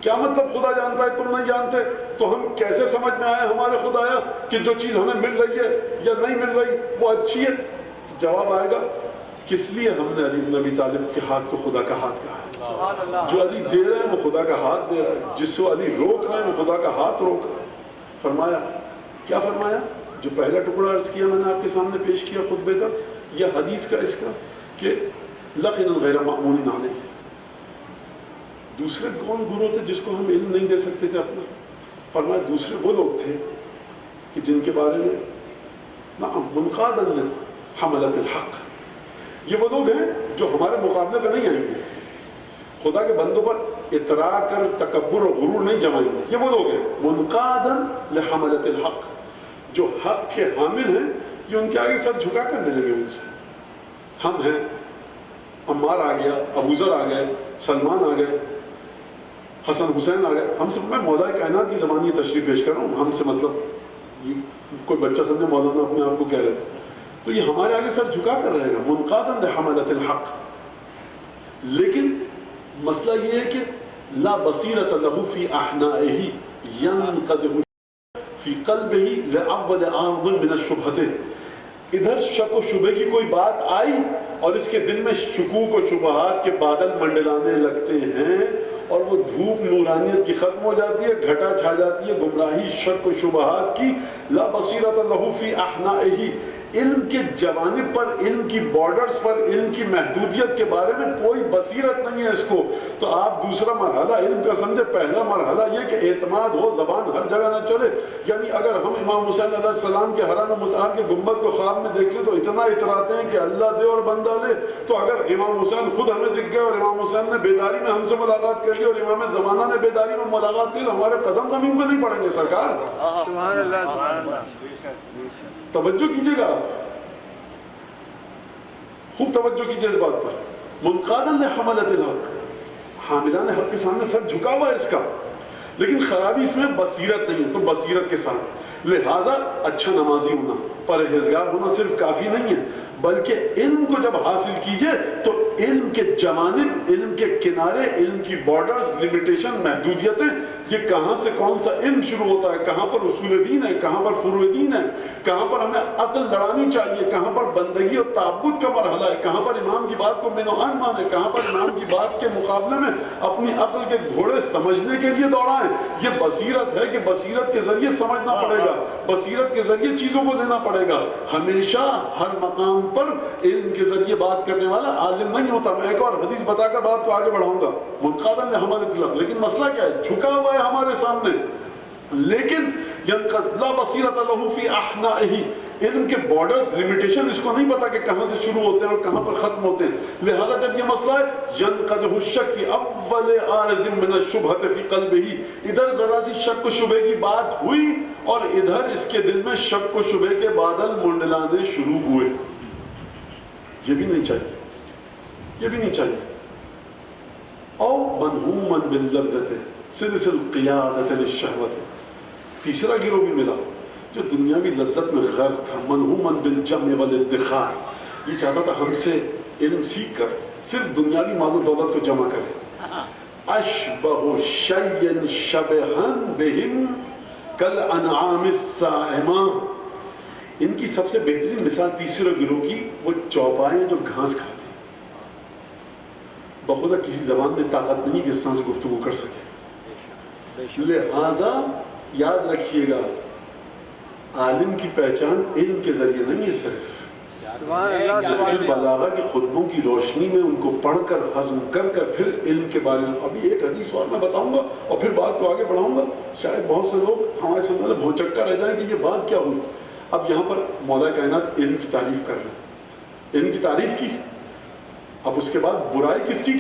کیا مطلب خدا جانتا ہے تم نہیں جانتے؟ تو ہم کیسے سمجھ میں آئے ہمارے خدایا کہ جو چیز ہمیں مل رہی ہے یا نہیں مل رہی وہ اچھی ہے؟ جواب آئے گا کس لیے ہم نے علی بن ابی طالب کے ہاتھ کو خدا کا ہاتھ کہا ہے. جو علی دے رہے ہیں وہ خدا کا ہاتھ دے رہا ہے، جس کو علی روک رہے ہیں وہ خدا کا ہاتھ روک رہا ہے. فرمایا کیا فرمایا؟ جو پہلا ٹکڑا عرض کیا میں نے آپ کے سامنے پیش کیا خطبے کا یا حدیث کا اس کا کہ لقن غیر مأمون علیہ. دوسرے کون گروہ تھے جس کو ہم علم نہیں دے سکتے تھے اپنا؟ فرمایا دوسرے وہ لوگ تھے کہ جن کے بارے میں نعم منقادا لحملۃ الحق. یہ وہ لوگ ہیں جو ہمارے مقابلے پہ نہیں آئیں گے، خدا کے بندوں پر اطراء کر تکبر اور غرور نہیں جمائیں گے. یہ وہ لوگ ہیں منقادا لحملۃ الحق، جو حق کے حامل ہیں. یہ ان کے آگے سر جھکا کر ملیں گے ان سے. ہم ہیں، عمار آ گیا، ابوذر آ گئے، سلمان آ گئے، حسن حسین آ گئے. ہم سے میں مولا کائنات کی زبان یہ تشریح پیش کر رہا ہوں. ہم سے مطلب کوئی بچہ سمجھے مولانا اپنے آپ کو کہہ رہے ہیں، تو یہ ہمارے آگے سر جھکا کر رہے گا منقادا لحملۃ الحق. لیکن مسئلہ یہ ہے کہ لا بصیرۃ لہ فی احنائہ ینقدح فی قلبہ لأول عارض من الشبہۃ. ادھر شک و شبہ کی کوئی بات آئی اور اس کے دل میں شکوک و شبہات کے بادل منڈلانے لگتے ہیں اور وہ دھوپ نورانیت کی ختم ہو جاتی ہے، گھٹا چھا جاتی ہے گمراہی شک و شبہات کی. لا بصیرۃ لہ فی احنائہ، علم کے جوانب پر، علم کی بارڈرز پر، علم کی محدودیت کے بارے میں کوئی بصیرت نہیں ہے اس کو. تو آپ دوسرا مرحلہ علم کا سمجھے. پہلا مرحلہ یہ کہ اعتماد ہو، زبان ہر جگہ نہ چلے. یعنی اگر ہم امام حسین علیہ السلام کے حرم مطہر کے گنبد کو خواب میں دیکھ لیں تو اتنا اتراتے ہیں کہ اللہ دے اور بندہ دے. تو اگر امام حسین خود ہمیں دکھ گئے اور امام حسین نے بیداری میں ہم سے ملاقات کر لی اور امام زمانہ نے بیداری میں ملاقات کی تو ہمارے قدم زمین پہ نہیں پڑیں گے سرکار. سبحان اللہ سبحان اللہ. توجہ کیجئے گا، خوب توجہ کیجئے اس بات پر. منقادا لحملۃ الحق، حاملان حق کے سامنے سر جھکا ہوا ہے اس کا. لیکن خرابی اس میں بصیرت نہیں ہے. تو بصیرت کے ساتھ لہٰذا اچھا نمازی ہونا، پرہیزگار ہونا صرف کافی نہیں ہے، بلکہ علم کو جب حاصل کیجئے تو علم کے جوانب، علم کے کنارے، علم کی بارڈرز، لمیٹیشن، محدودیتیں، یہ کہاں سے کون سا علم شروع ہوتا ہے، کہاں پر اصول دین ہے، کہاں پر فروع دین ہے، کہاں پر ہمیں عقل لڑانی چاہیے، کہاں پر بندگی اور تعبد کا مرحلہ ہے، کہاں پر امام کی بات کو من و عن مانے، کہاں پر امام کی بات کے مقابلے میں اپنی عقل کے گھوڑے سمجھنے کے لیے دوڑائیں. یہ بصیرت ہے کہ بصیرت کے ذریعے سمجھنا پڑے گا، بصیرت کے ذریعے چیزوں کو دینا پڑے گا. ہمیشہ ہر مقام پر علم کے ذریعے بات کرنے والا عالم نہیں ہوتا. میں ایک اور حدیث بتا کر بات کو آگے بڑھاؤں گا. منقادا لحملۃ الحق، لیکن مسئلہ کیا ہے؟ جھکا ہوا ہے ہمارے سامنے. لیکن لا بصیرۃ لہ فی احنائہ، علم کے بارڈرز، لمیٹیشن اس کو نہیں پتا کہ کہاں سے شروع ہوتے ہیں اور کہاں پر ختم ہوتے ہیں. لہذا جب یہ مسئلہ ہے ینقدح الشک فی اول عارض من الشبہۃ فی قلبہ، ادھر ذرا سی شک و شبہ کی بات ہوئی اور ادھر اس کے دل میں شک و شبہ کے بادل منڈلانے شروع ہوئے. یہ بھی نہیں چاہیے، یہ بھی نہیں چاہیے. او منہوما باللذۃ سلس القیادۃ للشہوۃ، تیسرا گروہ بھی ملا جو دنیاوی لذت میں غرق تھا. منہوما بالجمع والادخار، یہ چاہتا تھا ہم سے علم سیکھ کر صرف دنیاوی مال و دولت کو جمع کرے. اشبہ شیء شبہا بہم کالانعام الصائمہ، ان کی سب سے بہترین مثال تیسرے گروہ کی وہ چوپائے جو گھاس کھاتے ہیں، بخدا کسی زبان میں طاقت نہیں کہ اس طرح سے گفتگو کر سکے۔ لہذا یاد رکھیے گا عالم کی پہچان علم کے ذریعے نہیں ہے صرف، نہج البلاغہ کے خطبوں کی روشنی میں ان کو پڑھ کر ہضم کر کر پھر علم کے بارے میں ابھی ایک حدیث اور میں بتاؤں گا اور پھر بات کو آگے بڑھاؤں گا۔ شاید بہت سے لوگ ہمارے سامنے بھونچکا رہ جائیں کہ یہ بات کیا ہوئی۔ اب یہاں پر مولا کائنات علم کی تعریف کر رہے ہیں، علم کی تعریف کی، اب اس کے بعد برائی کس کی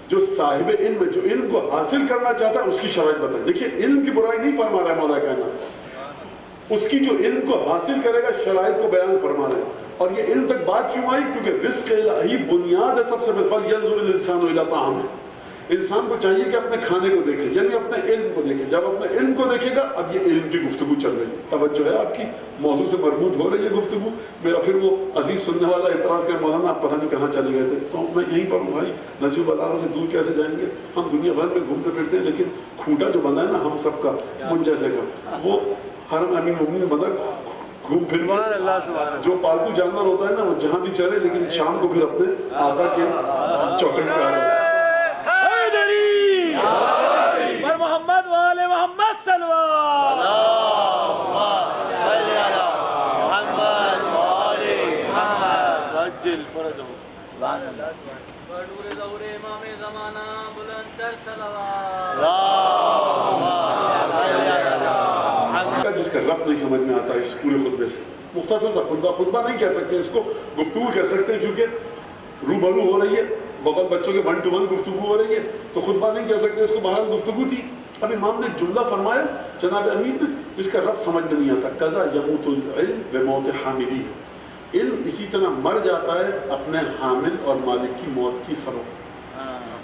جو صاحب علم ہے، جو علم کو حاصل کرنا چاہتا ہے اس کی شرائط بتائیں۔ دیکھیے علم کی برائی نہیں فرما رہا ہے مولا کائنات، اس کی جو علم کو حاصل کرے گا شرائط کو بیان فرما رہے ہیں۔ اور یہ علم تک بات کیوں آئی؟ کیونکہ رزق الہی بنیاد ہے سب سے پہلے، ينظر الانسان الى طعامه، انسان کو چاہیے کہ اپنے کھانے کو دیکھے، یعنی اپنے علم کو دیکھے۔ جب اپنے علم کو دیکھے گا اب یہ علم کی گفتگو چل رہی ہے، توجہ ہے آپ کی، موضوع سے مربوط ہو رہی ہے گفتگو۔ میرا پھر وہ عزیز سننے والا اعتراض کرے مولانا آپ پتہ نہیں کہاں چلے گئے تھے، تو میں یہیں پر ہوں بھائی، نجم البلاغہ سے دور کیسے جائیں گے؟ ہم دنیا بھر میں گھومتے پھرتے ہیں، لیکن کھوٹا جو بندہ ہے نا ہم سب کا، مجھ جیسے کا، وہ حرم امین مومنین بندہ گھوم پھر کے جو پالتو جانور ہوتا ہے نا وہ جہاں بھی چرے، لیکن شام کو پھر اپنے آقا کے چوکٹ پہ آ رہا ہے۔ پر محمد والے محمد صلی اللہ محمد والے محمد سجل فرجو بڑور دور امام زمانہ بلند تر صلوات جس کا رب نہیں سمجھ میں آتا اس پورے خطبے سے، مختصر سا خطبہ نہیں کہہ سکتے اس کو، گفتگو کہہ سکتے ہیں، کیونکہ روبرو ہو رہی ہے، بغل بچوں کے 1 to 1 گفتگو ہو رہی ہے، تو خطبہ نہیں کہہ سکتے اس کو، بہرحال گفتگو تھی۔ اب امام نے جملہ فرمایا جناب امین نے جس کا رب سمجھ میں نہیں آتا، قضا یموت العلم بموت حاملی، علم اسی طرح مر جاتا ہے اپنے حامل اور مالک کی موت کی سبب۔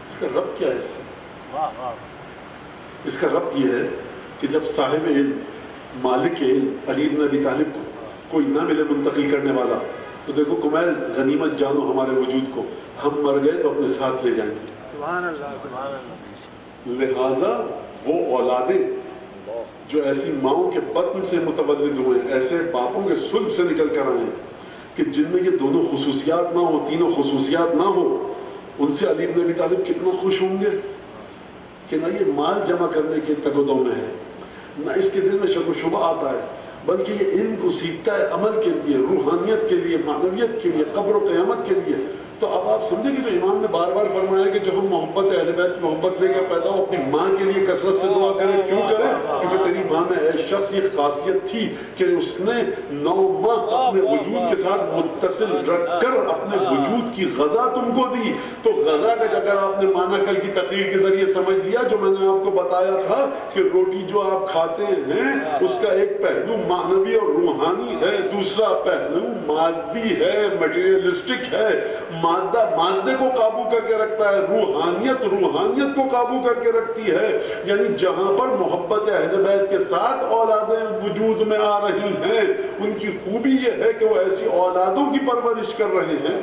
اس کا رب کیا ہے اس سے؟ اس کا رب یہ ہے کہ جب صاحب علم مالک علم علی بن ابی طالب کو کوئی نہ ملے منتقل کرنے والا، تو دیکھو کمیل غنیمت جانو ہمارے وجود کو، ہم مر گئے تو اپنے ساتھ لے جائیں گے۔ سبحان اللہ سبحان اللہ۔ لہٰذا وہ اولادیں جو ایسی ماؤں کے بطن سے متولد ہوئے، ایسے باپوں کے صلب سے نکل کر آئے کہ جن میں یہ دونوں خصوصیات نہ ہو، تینوں خصوصیات نہ ہو، ان سے علی بن ابی طالب کتنا خوش ہوں گے کہ نہ یہ مال جمع کرنے کے تگودوں میں ہے، نہ اس کے دل میں شک و شبہ آتا ہے، بلکہ یہ علم کو سیکھتا ہے عمل کے لیے، روحانیت کے لیے، معنویت کے لیے، قبر و قیامت کے لیے۔ تو اب آپ سمجھیں کہ جو امام نے بار بار فرمایا کہ جو ہم محبت اہل بیت کی محبت لے کر پیدا ہو، اپنی ماں کے لیے کثرت سے دعا کریں۔ کیوں کریں؟ کیونکہ تیری ماں میں ایک شخص یہ خاصیت تھی کہ اس نے 9 ماہ اپنے وجود کے ساتھ متصل رکھ کر اپنے وجود کی غذا تم کو دی۔ تو غذا کا اگر آپ نے معنی کل کی تقریر کے ذریعے سمجھ لیا، جو میں نے آپ کو بتایا تھا کہ روٹی جو آپ کھاتے ہیں اس کا ایک پہلو معنوی اور روحانی ہے، دوسرا پہلو مادی ہے، مٹیریلسٹک ہے۔ مادے کو قابو کر کے رکھتا ہے، روحانیت کو قابو کر کے رکھتی ہے۔ یعنی جہاں پر محبت اہل بیت کے ساتھ اولادیں وجود میں آ رہی ہیں، ان کی خوبی یہ ہے کہ وہ ایسی اولادوں کی پرورش کر رہے ہیں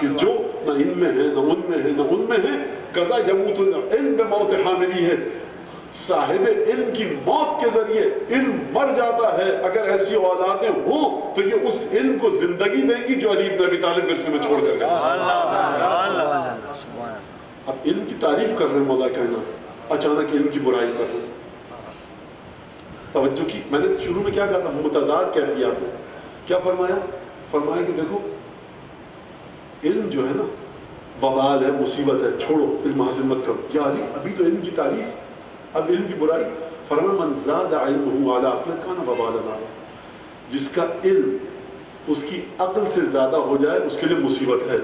کہ جو نہ ان میں ہے، نہ ان میں ہے، نہ ان میں ہے۔ قضا یموت العلم بموت حاملی ہے، صاحب علم کی موت کے ذریعے علم مر جاتا ہے۔ اگر ایسی اولادیں ہوں تو یہ اس علم کو زندگی دیں گی جو علی بن ابی طالب ورثے میں چھوڑ کر گئے۔ اب علم کی تعریف کر رہے ہیں مولا کائنات، اچانک علم کی برائی کر رہے ہیں۔ توجہ کی، میں نے شروع میں کیا کہا تھا؟ متضاد کیفیات ہیں۔ کیا فرمایا؟ فرمایا کہ دیکھو علم جو ہے نا وبال ہے، مصیبت ہے، چھوڑو علم حاصل مت کرو۔ یا علی ابھی تو علم کی تعریف، اب علم کی برائی۔ فرمایا من زاد علمہ علی عقل کان وبالا علیہ، جس کا علم اس کی عقل سے زیادہ ہو جائے اس کے لیے مصیبت ہے۔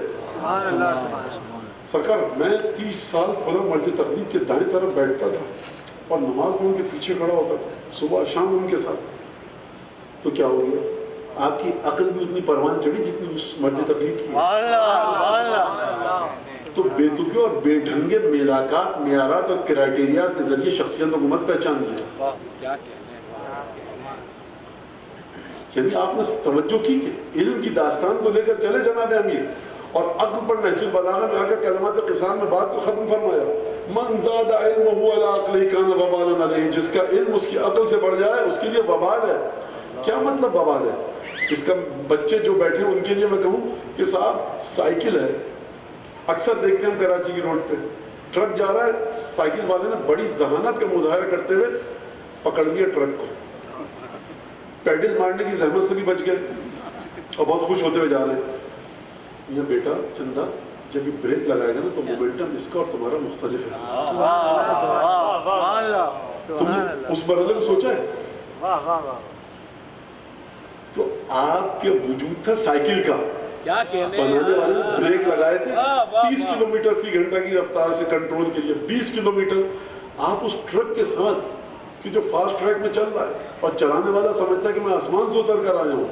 سرکار میں 30 سال فلاں مرج تقدیر کے دائیں طرف بیٹھتا تھا اور نماز میں ان کے پیچھے کھڑا ہوتا تھا، صبح شام ان کے ساتھ۔ تو کیا ہو گیا؟ آپ کی عقل بھی اتنی پروان چڑھی جتنی اس مرج تقدیر کی۔ تو بے تکے اور بے ڈھنگے میلاکات، معیارات اور کرائٹیریاز کے ذریعے شخصیتوں کو مت پہچان دیا۔ یعنی آپ نے توجہ کی کہ علم کی داستان کو لے کر چلے جناب امیر، اور عقل پر نہج البلاغہ میں آ کر کلمات قصار میں بات کو ختم فرمایا۔ من زاد علمہ علی عقلہ کان وبالا علیہ، جس کا علم اس کی عقل سے بڑھ جائے اس کے لیے وبال ہے۔ کیا مطلب آباد ہے اس کا؟ بچے جو بیٹھے ہیں ان کے لیے میں کہوں کہ صاحب سائیکل ہے، اکثر دیکھتے ہیں ہم کراچی کی روڈ پہ ٹرک جا رہا ہے، سائیکل والے نے بڑی ذہانت کا مظاہرہ کرتے ہوئے پکڑ لیا ٹرک کو، پیڈل مارنے کی زحمت سے بھی بچ گئے اور بہت خوش ہوتے ہوئے جا رہے ہیں۔ یہ بیٹا چندہ جب یہ بریک لگائے گا نا تو مومنٹم اس کا اور تمہارا مختلف ہے۔ تم نے اس مرحلے کو سوچا ہے؟ تو آپ کے وجود تھا سائیکل کا، بنانے والے نے بریک لگائے تھے 30 کلومیٹر فی گھنٹہ کی رفتار سے کنٹرول کے لیے، 20 کلومیٹر۔ آپ اس ٹرک کے ساتھ کہ جو فاسٹ ٹریک میں چل رہا ہے اور چلانے والا سمجھتا ہے کہ میں آسمان سے اتر کر آیا ہوں،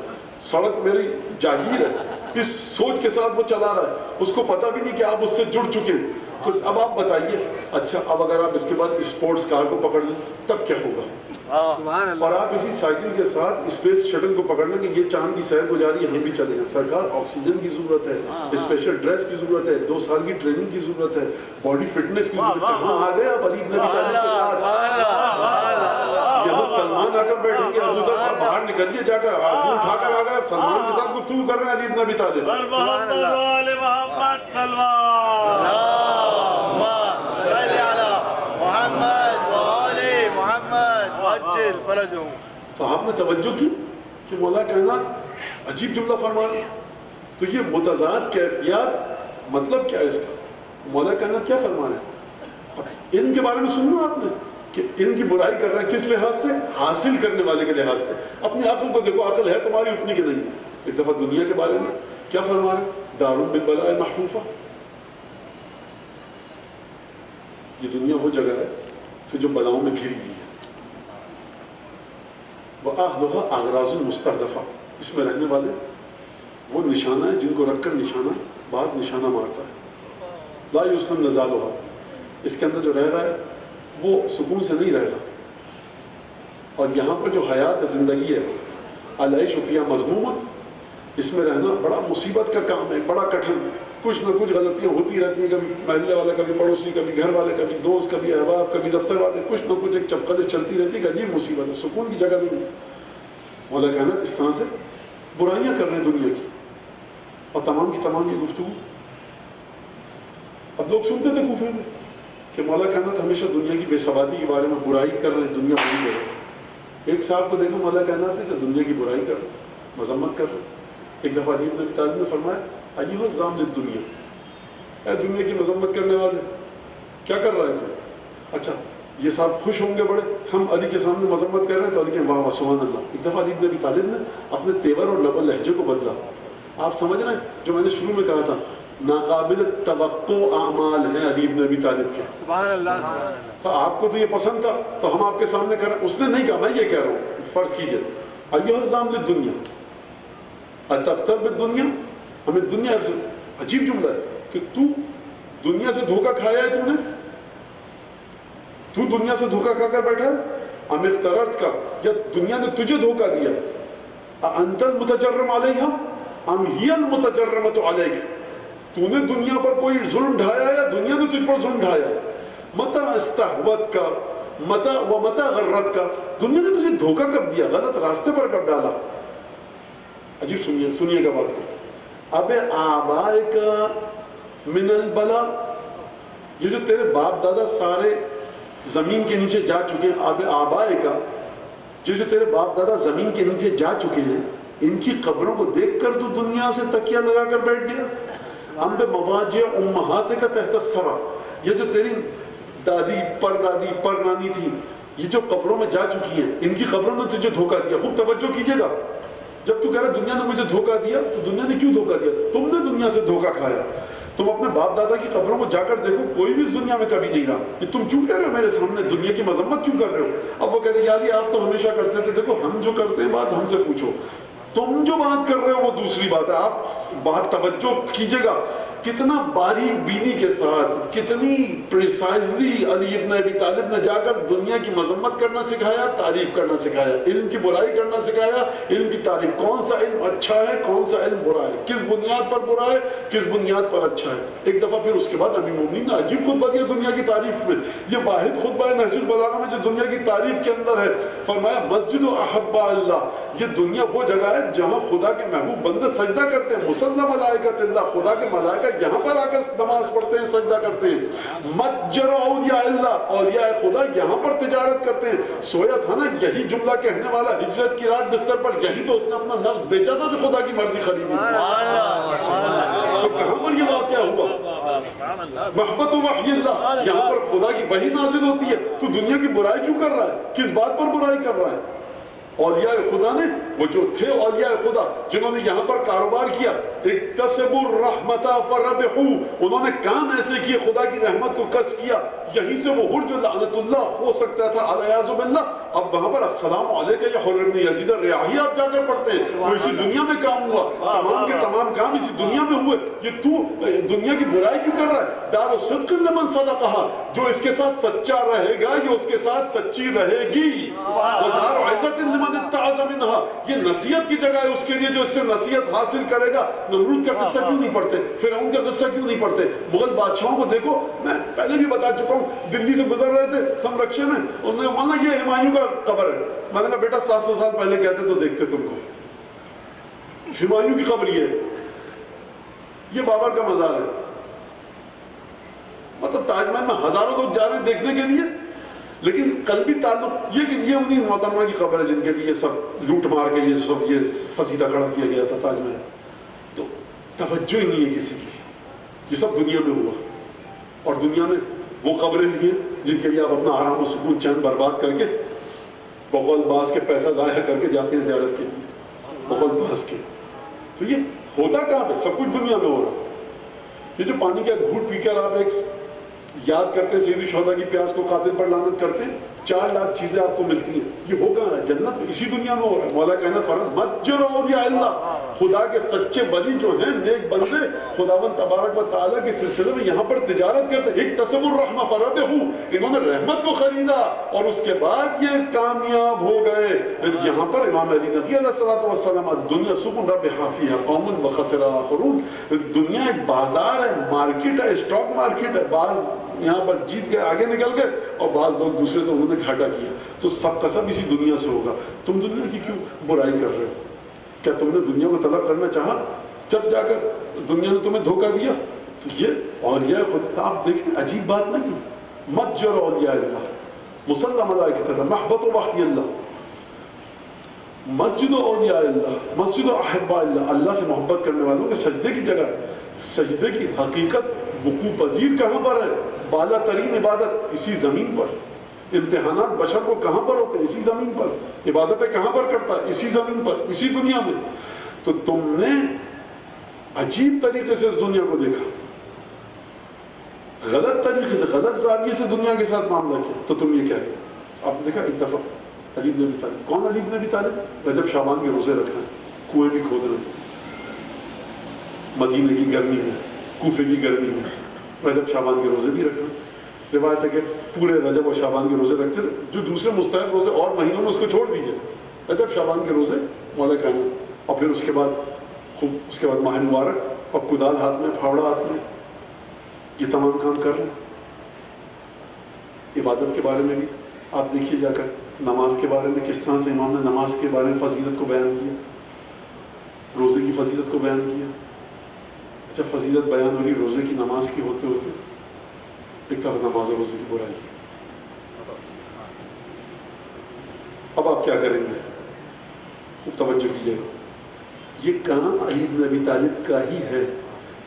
سڑک میری جاگیر ہے، اس سوچ کے ساتھ وہ چلا رہا ہے، اس کو پتہ بھی نہیں کہ آپ اس سے جڑ چکے ہیں۔ تو اب آپ بتائیے، اچھا اب اگر آپ اس کے بعد اسپورٹس کار کو پکڑ لیں تب کیا ہوگا؟ اور آپ اسی سائیکل کے ساتھ اسپیس شٹل کو پکڑ لیں کہ یہ چاند کی سیر کو جا رہی ہے، ہم بھی چلیں گے۔ سرکار آکسیجن کی ضرورت ہے، اسپیشل ڈریس کی ضرورت ہے، 2 سال کی ٹریننگ کی ضرورت ہے، باڈی فٹنس کی ضرورت ہے۔ کہاں آ گئے آپ علی بن ابی طالب کے ساتھ؟ یہاں سلمان آ کر بیٹھیں گے، ابو ذر باہر نکلیے جا کر اٹھا کر آ گئے، سلمان کے ساتھ گفتگو کر رہے ہیں علی بن ابی طالب۔ تو آپ نے توجہ کی کہ مولا کائنات عجیب جملہ فرما رہے ہیں۔ تو یہ متضاد کیفیات مطلب کیا ہے اس کا؟ مولا کائنات کیا فرما رہے ہیں؟ اب ان کے بارے میں سننا آپ نے کہ ان کی برائی کر رہے ہیں کس لحاظ سے؟ حاصل کرنے والے کے لحاظ سے۔ اپنی عقل کو دیکھو، عقل ہے تمہاری اتنی کہ نہیں۔ ایک دفعہ دنیا کے بارے میں کیا فرما رہے ہیں؟ دار بالبلاء محفوفہ، یہ دنیا وہ جگہ ہے کہ جو بلاؤں میں گھری ہوئی ہے۔ وَأَهْلُهَا أَغْرَاظٌ مُسْتَهْدَفَةٌ، اس میں رہنے والے وہ نشانہ ہیں جن کو رکھ کر نشانہ بعض نشانہ مارتا ہے۔ لا يُسْلَمْ نَزَالُهَا، اس کے اندر جو رہ رہا ہے وہ سکون سے نہیں رہے گا۔ اور یہاں پر جو حیات زندگی ہے، العیش فیہا مذموم، اس میں رہنا بڑا مصیبت کا کام ہے، بڑا کٹھن۔ کچھ نہ کچھ غلطیاں ہوتی رہتی ہیں، کبھی محلے والا، کبھی پڑوسی، کبھی گھر والے، کبھی دوست، کبھی احباب، کبھی دفتر والے، کچھ نہ کچھ ایک چپقلش چلتی رہتی ہے کہ عجیب مصیبت ہے، سکون کی جگہ نہیں ہے۔ مولا کائنات اس طرح سے برائیاں کر رہے ہیں دنیا کی، اور تمام کی تمام یہ گفتگو اب لوگ سنتے تھے کوفے میں کہ مولا کائنات ہمیشہ دنیا کی بے ثباتی کے بارے میں برائی کر رہے ہیں، دنیا بری کر رہے ہیں۔ ایک صاحب کو دیکھا مولا کائنات نے کہ دنیا کی برائی کر رہے ہیں، مذمت کر رہے ہیں۔ ایک دفعہ علی بن ابی طالب نے فرمایا ایھا الزام للدنیا، اے دنیا کی مذمت کرنے والے کیا کر رہا ہے تو؟ اچھا یہ صاحب خوش ہوں گے بڑے، ہم علی کے سامنے مذمت کر رہے ہیں تو علی کے واہ واہ سبحان اللہ۔ ایک دفعہ علی بن ابی طالب نے اپنے تیور اور لب و لہجے کو بدلا۔ آپ سمجھ رہے ہیں جو میں نے شروع میں کہا تھا، ناقابل توقع اعمال ہیں علی بن ابی طالب کے۔ سبحان اللہ۔ تو آپ کو تو یہ پسند تھا تو ہم آپ کے سامنے کر رہے ہیں۔ اس نے نہیں کہا، میں یہ کہہ رہا ہوں، فرض کیجئے ایھا الزام للدنیا اتفتر بالدنیا، ہمیں دنیا سے، عجیب جملہ ہے کہ تو دنیا سے دھوکہ کھایا ہے، تو دنیا سے دھوکہ کھا کر بیٹھا ہے، ام اخترت کا، یا دنیا نے تجھے دھوکہ دیا، انت المتجرم علیہا ام ہی المتجرمۃ علیک، تو نے دنیا پر کوئی ظلم ڈھایا یا دنیا نے تجھ پر ظلم ڈھایا؟ متى استحوت کا متى غرت کا، دنیا نے تجھے دھوکہ کب دیا، غلط راستے پر کب ڈالا؟ عجیب سنیے گا بات کو۔ اب آبائک من البلا، یہ جو تیرے باپ دادا سارے زمین کے نیچے جا چکے ہیں، اب آبائک، جو تیرے باپ دادا زمین کے نیچے جا چکے ہیں، ان کی قبروں کو دیکھ کر تو دنیا سے تکیہ لگا کر بیٹھ گیا؟ ہم بے مواجع امہاتک تحت الثری، یہ جو تیری دادی پر دادی پر نانی تھی، یہ جو قبروں میں جا چکی ہیں، ان کی قبروں نے تجھے دھوکہ دیا۔ خوب توجہ کیجئے گا، جب تو کہہ رہا دنیا نے مجھے دھوکہ دیا، تو دنیا نے کیوں دھوکہ دیا؟ تم نے دنیا سے دھوکہ کھایا۔ تم اپنے باپ دادا کی قبروں کو جا کر دیکھو، کوئی بھی اس دنیا میں کبھی نہیں رہا، یہ تم کیوں کہہ رہے ہو میرے سامنے دنیا کی مذمت کیوں کر رہے ہو؟ اب وہ کہتے ہیں یاری آپ تو ہمیشہ کرتے تھے، دیکھو ہم جو کرتے ہیں بات ہم سے پوچھو، تم جو بات کر رہے ہو وہ دوسری بات ہے۔ آپ بات توجہ کیجئے گا کتنا باریک بینی کے ساتھ، کتنی پریسائزلی علی ابن ابی طالب نے جا کر دنیا کی مذمت کرنا سکھایا، تعریف کرنا سکھایا، علم کی برائی کرنا سکھایا، علم کی تعریف، کون سا علم اچھا ہے، کون سا علم برا ہے، کس بنیاد پر برا ہے، کس بنیاد پر اچھا ہے۔ ایک دفعہ پھر اس کے بعد امیر المومنین نے عجیب خطبہ دیا دنیا کی تعریف میں، یہ واحد خطبہ ہے نہج البلاغہ میں جو دنیا کی تعریف کے اندر ہے۔ فرمایا مسجد احب اللہ، یہ دنیا وہ جگہ ہے جہاں خدا کے محبوب بندے سجدہ کرتے ہیں، مصلی ملائکۃ اللہ، خدا کے ملائکہ یہاں پر آ کر نماز پڑھتے ہیں، سجدہ کرتے ہیں۔ متجر اولیاء اللہ، اولیاء خدا یہاں پر تجارت کرتے ہیں۔ سویا تھا نا یہی جملہ کہنے والا ہجرت کی رات بستر پر، یہی تو اس نے اپنا نفس بیچا تھا جو خدا کی مرضی خریدی تھی۔ تو کہاں پر یہ واقعہ ہوا؟ محبت و وحی اللہ، یہاں پر خدا کی وحی نازل ہوتی ہے، تو دنیا کی برائی کیوں کر رہا ہے؟ کس بات پر برائی کر رہا ہے؟ اولیاء خدا نے، وہ جو تھے اولیاء خدا جنہوں نے یہاں پر کاروبار کیا، اکتسبوا الرحمت فربحوا، انہوں نے کام ایسے کیے، خدا کی رحمت کو کسب کیا، یہیں سے وہ حر جو لعنت اللہ ہو سکتا تھا علیہ باللہ، اب وہاں پر السلام علیکہ یا حر ابن یزید الرعاحی آپ جا کر پڑھتے ہیں، وہ اسی دنیا میں کام ہوا، تمام کے تمام کام اسی دنیا میں ہوئے۔ یہ تو دنیا کی برائی کیوں کر رہا ہے؟ دار الصدق لمن صدقہا، جو اس کے ساتھ سچا رہے گا یہ اس کے ساتھ سچی رہے گی، ودار عزت لمن اتعظ منہا، یہ نصیحت کی جگہ ہے اس کے لیے جو اس سے نصیحت حاصل کرے گا۔ نمرود کا قصہ کیوں نہیں پڑھتے؟ فرعون کا قصہ کیوں نہیں پڑھتے؟ مغل بادشاہوں کو دیکھو، میں پہلے بھی بتا چکا ہوں، دلی سے گزر رہے تھے ہم رکشے میں، اس نے کہا مولانا یہ ہمایوں کا قبر ہے، میں نے کہا بیٹا 700 سال پہلے کہتے تو دیکھتے تم کو، ہمایوں کی قبر یہ ہے، یہ بابر کا مزار ہے۔ مطلب تاج محل میں ہزاروں لوگ جا رہے ہیں دیکھنے کے لیے، لیکن قلبی تعلق یہ کہ یہ انہیں محترمہ کی خبر ہے جن کے لیے سب لوٹ مار کے یہ فسیدہ کھڑا کیا گیا تھا تاج محل، تو توجہ ہی نہیں ہے کسی کی، یہ سب دنیا میں ہوا، اور دنیا میں وہ قبریں بھی ہیں جن کے لیے آپ اپنا آرام و سکون چین برباد کر کے بغل باز کے پیسہ ضائع کر کے جاتے ہیں زیارت کے لیے، بغل باز کے۔ تو یہ ہوتا کہاں پہ؟ سب کچھ دنیا میں ہو رہا۔ یہ جو پانی کا گھوٹ پی کر آپ ایک یاد کرتے ہیں سید الشہداء کی پیاس کو قاتل پر لعنت کرتے ہیں، 4 لاکھ چیزیں آپ کو ملتی ہیں، یہ ہو کہاں رہا ہے؟ جنت میں اسی دنیا میں ہو رہا ہے۔ مولا کائنات فرماتا متجر اولیاء اللہ، خدا کے سچے ولی جو ہیں، نیک بندے خداوند تبارک و تعالیٰ کے سلسلے میں یہاں پر تجارت کرتے ہیں۔ اکتسبوا الرحمہ فربحوا، انہوں نے رحمت کو خریدا اور اس کے بعد یہ کامیاب ہو گئے۔ یہاں پر امام علی نقی علیہ الصلوۃ والسلام الدنیا سوق ربح فیہا قوم وخسر آخرون، دنیا ایک بازار ہے، مارکیٹ ہے، اسٹاک مارکیٹ ہے، بعض یہاں پر جیت کے آگے نکل گئے اور بعض لوگ دوسرے تو انہوں نے گھاٹا کیا، تو سب کا سب اسی دنیا سے ہوگا۔ تم دنیا کی کیوں برائی کر رہے ہو؟ کیا تم نے دنیا کو طلب کرنا چاہا؟ جب جا کر دنیا نے تمہیں دھوکہ دیا۔ تو یہ اولیاء خود آپ دیکھیں عجیب بات نہیں، متجر اولیاء اللہ، مصلی ملائکۃ اللہ، محبت و وحی اللہ، مسجد اولیاء اللہ، مسجد احباء اللہ، اللہ سے محبت کرنے والوں کے سجدے کی جگہ ہے۔ سجدے کی حقیقت وقوع پذیر کہاں پر ہے؟ بالا ترین عبادت اسی زمین پر۔ امتحانات بشر کو کہاں پر ہوتے ہیں؟ اسی زمین پر۔ عبادتیں کہاں پر کرتا ہے؟ اسی زمین پر، اسی دنیا میں۔ تو تم نے عجیب طریقے سے اس دنیا کو دیکھا، غلط طریقے سے، غلط زاویے سے دنیا کے ساتھ معاملہ کیا، تو تم یہ کہہ رہے ہو۔ آپ نے دیکھا ایک دفعہ علی بن ابی طالب، کون علی بن ابی طالب؟ رجب شعبان کے روزے رکھ رہے ہیں، کنویں بھی کھود رہے ہیں، مدینے کی گرمی میں، کوفے کی گرمی میں رجب شعبان کے روزے بھی رکھ رہے ہیں۔ روایت ہے کہ پورے رجب اور شعبان کے روزے رکھتے تھے، جو دوسرے مستحب روزے اور مہینوں میں اس کو چھوڑ دیجئے، رجب شعبان کے روزے مولا کائنات، اور پھر اس کے بعد ماہ مبارک اور کدال ہاتھ میں، پھاوڑا ہاتھ میں، یہ تمام کام کر رہے ہیں۔ عبادت کے بارے میں بھی آپ دیکھیے جا کر، نماز کے بارے میں کس طرح سے امام نے نماز کے بارے میں فضیلت کو بیان کیا، روزے کی فضیلت کو بیان کیا۔ اچھا فضیلت بیان ہو رہی روزے کی، نماز کی ہوتے ہوتے ایک طرف نماز اور روزے کی برائی۔ اب آپ کیا کریں گے؟ خوب توجہ کیجیے گا، یہ کام علی بن ابی طالب کا ہی ہے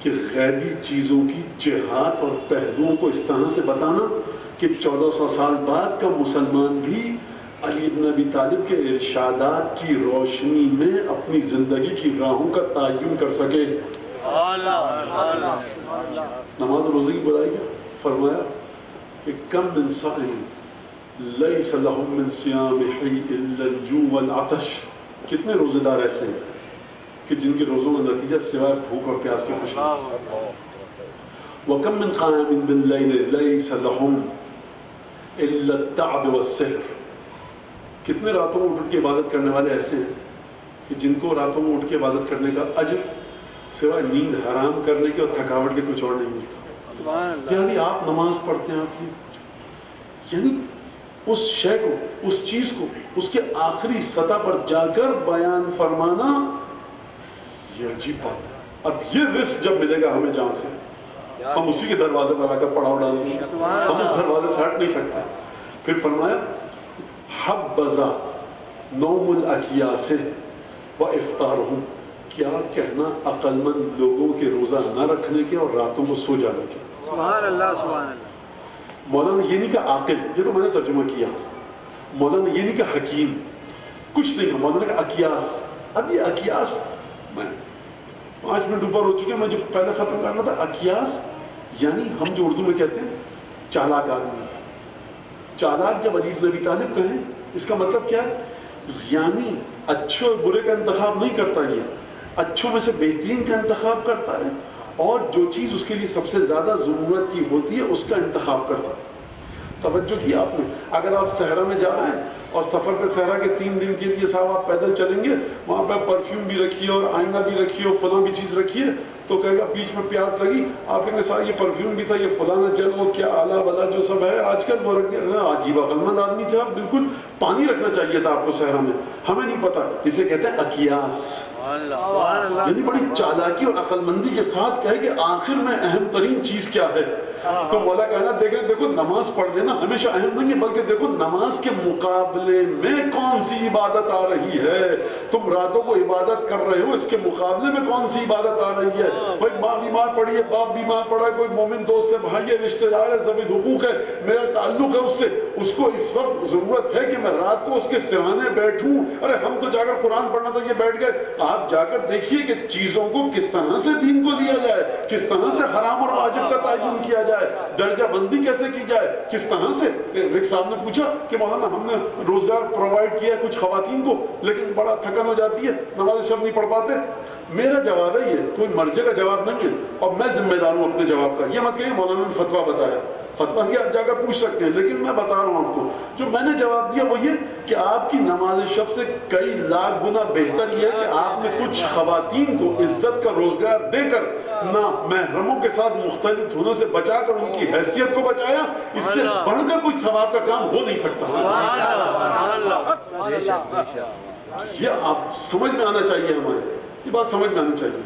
کہ غیبی چیزوں کی جہات اور پہلوؤں کو اس طرح سے بتانا کہ 1400 سال بعد کا مسلمان بھی علی بن ابی طالب کے ارشادات کی روشنی میں اپنی زندگی کی راہوں کا تعین کر سکے۔ نماز و روزے کی برائی کیا فرمایا کہ کم من صائم لیس لهم من صیامہ الا الجوع والعطش، کتنے روزے دار ایسے ہیں کہ جن کے روزوں کا نتیجہ سوائے بھوک اور پیاس کے کچھ نہیں۔ وَكَمْ مِنْ قَائِمٍ بِاللَّيْلِ لَيْسَ لَهُمْ إِلَّا التَّعْبُ وَالسِّحْرُ. کتنے راتوں میں اٹھ کے عبادت کرنے والے ایسے ہیں کہ جن کو راتوں میں اٹھ کے عبادت کرنے کا اجر سوائے نیند حرام کرنے کے اور تھکاوٹ کے کچھ اور نہیں ملتا. یعنی آپ نماز پڑھتے ہیں آپ کی، یعنی اس شے کو، اس چیز کو اس کے آخری سطح پر جا کر بیان فرمانا، یہ عجیب بات ہے. اب یہ رزق جب ملے گا ہمیں جہاں سے، ہم اسی کے دروازے پر آ کر پڑاؤ ڈالیں گے، ہم اس دروازے سے ہٹ نہیں سکتے. پھر فرمایا حبذا نوم الاکیاس و افطارہم، کیا کہنا عقل مند لوگوں کے روزہ نہ رکھنے کے اور راتوں کو سو جانے کے. سبحان اللہ سبحان اللہ. مولانا یہ نہیں کہ عاقل، یہ تو میں نے ترجمہ کیا. مولانا یہ نہیں کہ حکیم، کچھ نہیں. مولانا کہ اکیاس. اب یہ اکیاس میں 5 منٹ اوپر ہو چکے، میں جو پہلے ختم کرنا تھا. اکیاس یعنی ہم جو اردو میں کہتے ہیں چالاک آدمی. چالاک جب علی بن ابی طالب کہیں اس کا مطلب کیا ہے؟ یعنی اچھے اور برے کا انتخاب نہیں کرتا، یہ اچھوں میں سے بہترین کا انتخاب کرتا ہے اور جو چیز اس کے لیے سب سے زیادہ ضرورت کی ہوتی ہے اس کا انتخاب کرتا ہے. توجہ کیا آپ نے؟ اگر آپ صحرا میں جا رہے ہیں اور سفر پہ صحرا کے 3 دن کے لیے صاحب آپ پیدل چلیں گے، وہاں پہ پرفیوم بھی رکھیے اور آئینہ بھی رکھیے اور فلاں بھی چیز رکھیے، تو کہے گا بیچ میں پیاس لگی، آپ کہیں گے ساتھ یہ پرفیوم بھی تھا، یہ فلانا جل، وہ کیا آلہ بلا جو سب ہے آج کل وہ رکھ دیا. عجیب عقل مند آدمی تھے آپ. بالکل پانی رکھنا چاہیے تھا آپ کو صحرا میں، ہمیں نہیں پتا. اسے کہتے ہیں اکیاس. یعنی بڑی چالاکی اور عقل مندی کے ساتھ کہے کہ آخر میں اہم ترین چیز کیا ہے. تو مولا کہنا دیکھو نماز پڑھ لینا ہمیشہ اہم نہیں ہے، بلکہ دیکھو نماز کے مقابلے میں کون سی عبادت آ رہی ہے. تم راتوں کو عبادت کر رہے ہو، اس کے مقابلے میں کون سی عبادت آ رہی ہے. بھائی ماں بیمار پڑی ہے، باپ بیمار پڑا ہے، کوئی مومن دوست سے بھائی ہے، رشتہ دار ہے، ذوی حقوق ہے، میرا تعلق ہے اس سے، اس کو اس وقت ضرورت ہے کہ میں رات کو اس کے سرانے بیٹھوں. ارے ہم تو جا کر قرآن پڑھنا تھا، یہ بیٹھ گئے. آپ جا کر دیکھیے کہ چیزوں کو کس طرح سے دین کو لیا جائے، کس طرح سے حرام اور واجب کا تعین کیا جائے، درجہ بندی کیسے کی جائے، کس طرح سے. ایک صاحب نے پوچھا کہ مولانا ہم نے روزگار پرووائڈ کیا کچھ خواتین کو، لیکن بڑا تھکن ہو جاتی ہے، نماز شب نہیں پڑھ پاتے. میرا جواب ہے یہ کوئی مرجع کا جواب نہیں ہے اور میں ذمہ دار ہوں اپنے جواب کا. یہ مت کہیں مولانا نے فتویٰ بتایا، فتویٰ کی آپ جا کر پوچھ سکتے ہیں، لیکن میں بتا رہا ہوں آپ کو جو میں نے جواب دیا وہ یہ کہ آپ کی نماز شب سے کئی لاکھ گنا بہتر یہ ہے کہ آپ نے کچھ خواتین کو عزت کا روزگار دے کر نہ محرموں کے ساتھ مختلط ہونے سے بچا کر ان کی حیثیت کو بچایا. اس سے بڑھ کر کوئی ثواب کا کام ہو نہیں سکتا. یہ آپ سمجھ میں آنا چاہیے، ہمارے یہ بات سمجھ میں آنی چاہیے.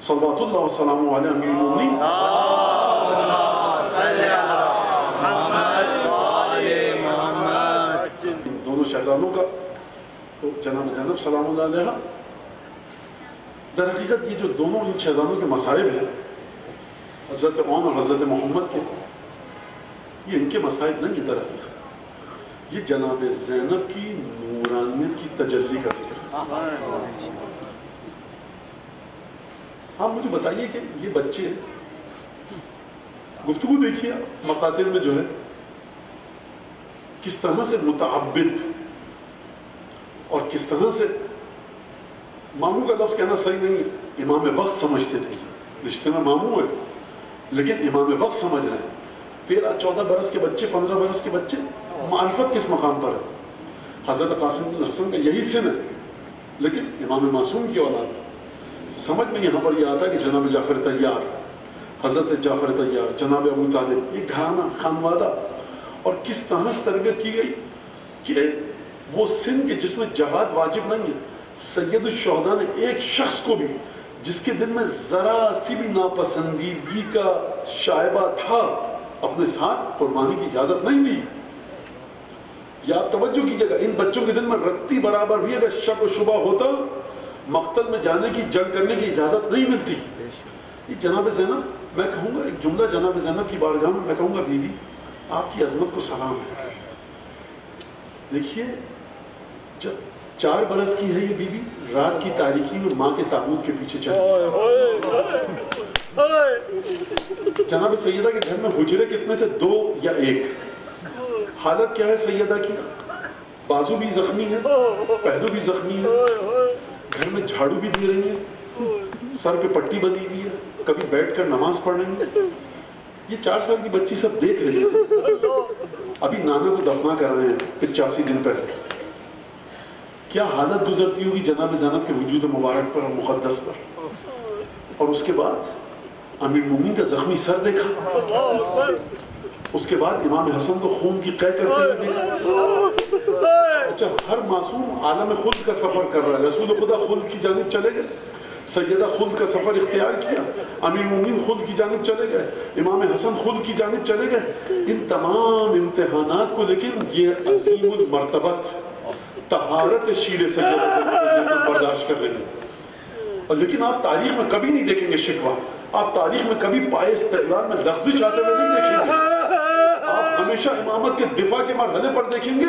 صلوات اللہ وسلام علی امیر المومنین دونوں شہزادوں کا. تو جناب زینب سلام اللہ علیہ، در حقیقت یہ جو دونوں ان شہزادوں کے مصائب ہیں، حضرت عون اور حضرت محمد کے، یہ ان کے مصائب نہیں. در حقیقت یہ جناب زینب کی نورانیت کی تجلی کا ذکر ہے. آپ مجھے بتائیے کہ یہ بچے گفتگو دیکھیے مقاتل میں جو ہے کس طرح سے متعبد اور کس طرح سے، ماموں کا لفظ کہنا صحیح نہیں ہے، امام وقت سمجھتے تھے. رشتے میں ماموں ہے لیکن امام وقت سمجھ رہے ہیں. 13-14 برس کے بچے، 15 برس کے بچے، معرفت کس مقام پر ہے. حضرت قاسم بن حسن کا یہی سن ہے لیکن امام معصوم کی اولاد ہے. سمجھ میں یہاں پر یہ آتا ہے کہ جناب جعفر طیار، حضرت جعفر طیار، جناب ابو طالب، یہ گھرانہ خانوادہ، اور کس طرح سے تربیت کی گئی کہ وہ سن کے جس میں جہاد واجب نہیں ہے. سید الشہداء نے ایک شخص کو بھی جس کے دل میں ذرا سی بھی ناپسندیدگی کا شائبہ تھا اپنے ساتھ قربانی کی اجازت نہیں دی. یا آپ توجہ کیجیے گا، ان بچوں کے دل میں رتی برابر بھی اگر شک و شبہ ہوتا مقتل میں جانے کی، جنگ کرنے کی اجازت نہیں ملتی. یہ جناب زینب، میں کہوں گا ایک جملہ جناب زینب کی بارگاہ میں کہوں گا، بی بی آپ کی عظمت کو سلام ہے. دیکھیے جب 4 برس کی ہے یہ بی بی، رات کی تاریکی میں ماں کے تابوت کے پیچھے چلی. جناب سیدہ کے گھر میں حجرے کتنے تھے؟ 2 یا 1. حالت کیا ہے سیدہ کی؟ بازو بھی زخمی ہے، پہلو بھی زخمی ہے، گھر میں جھاڑو بھی دے رہی ہیں، سر پہ پٹی بندھی ہوئی ہے، کبھی بیٹھ کر نماز پڑھ رہی ہیں. یہ 4 سال کی بچی سب دیکھ رہی ہے، ابھی نانا کو دفنا کر رہے ہیں 85 دن پہلے، کیا حالت گزرتی ہوگی جناب زینب کے وجود مبارک پر اور مقدس پر. اور اس کے بعد امیر المومنین کا زخمی سر دیکھا، اس کے بعد امام حسن کو خون کی قے کرتے ہوئے دیکھا. اچھا، ہر معصوم عالم خلد کا سفر کر رہا ہے، رسول خدا خلد کی جانب چلے گئے، سیدہ خلد کا سفر اختیار کیا، امیر المومنین خلد کی جانب چلے گئے، امام حسن خلد کی جانب چلے گئے. ان تمام امتحانات کو لیکن یہ عظیم المرتبت طہارت شیر سیدہ جناب زینب برداشت کر رہی ہے. اور لیکن آپ تاریخ میں کبھی نہیں دیکھیں گے شکوہ، آپ تاریخ میں کبھی پائے استقلال میں لغزش آتے ہوئے نہیں دیکھیں گے. آپ ہمیشہ امامت کے دفاع کے مرحلے پر دیکھیں گے.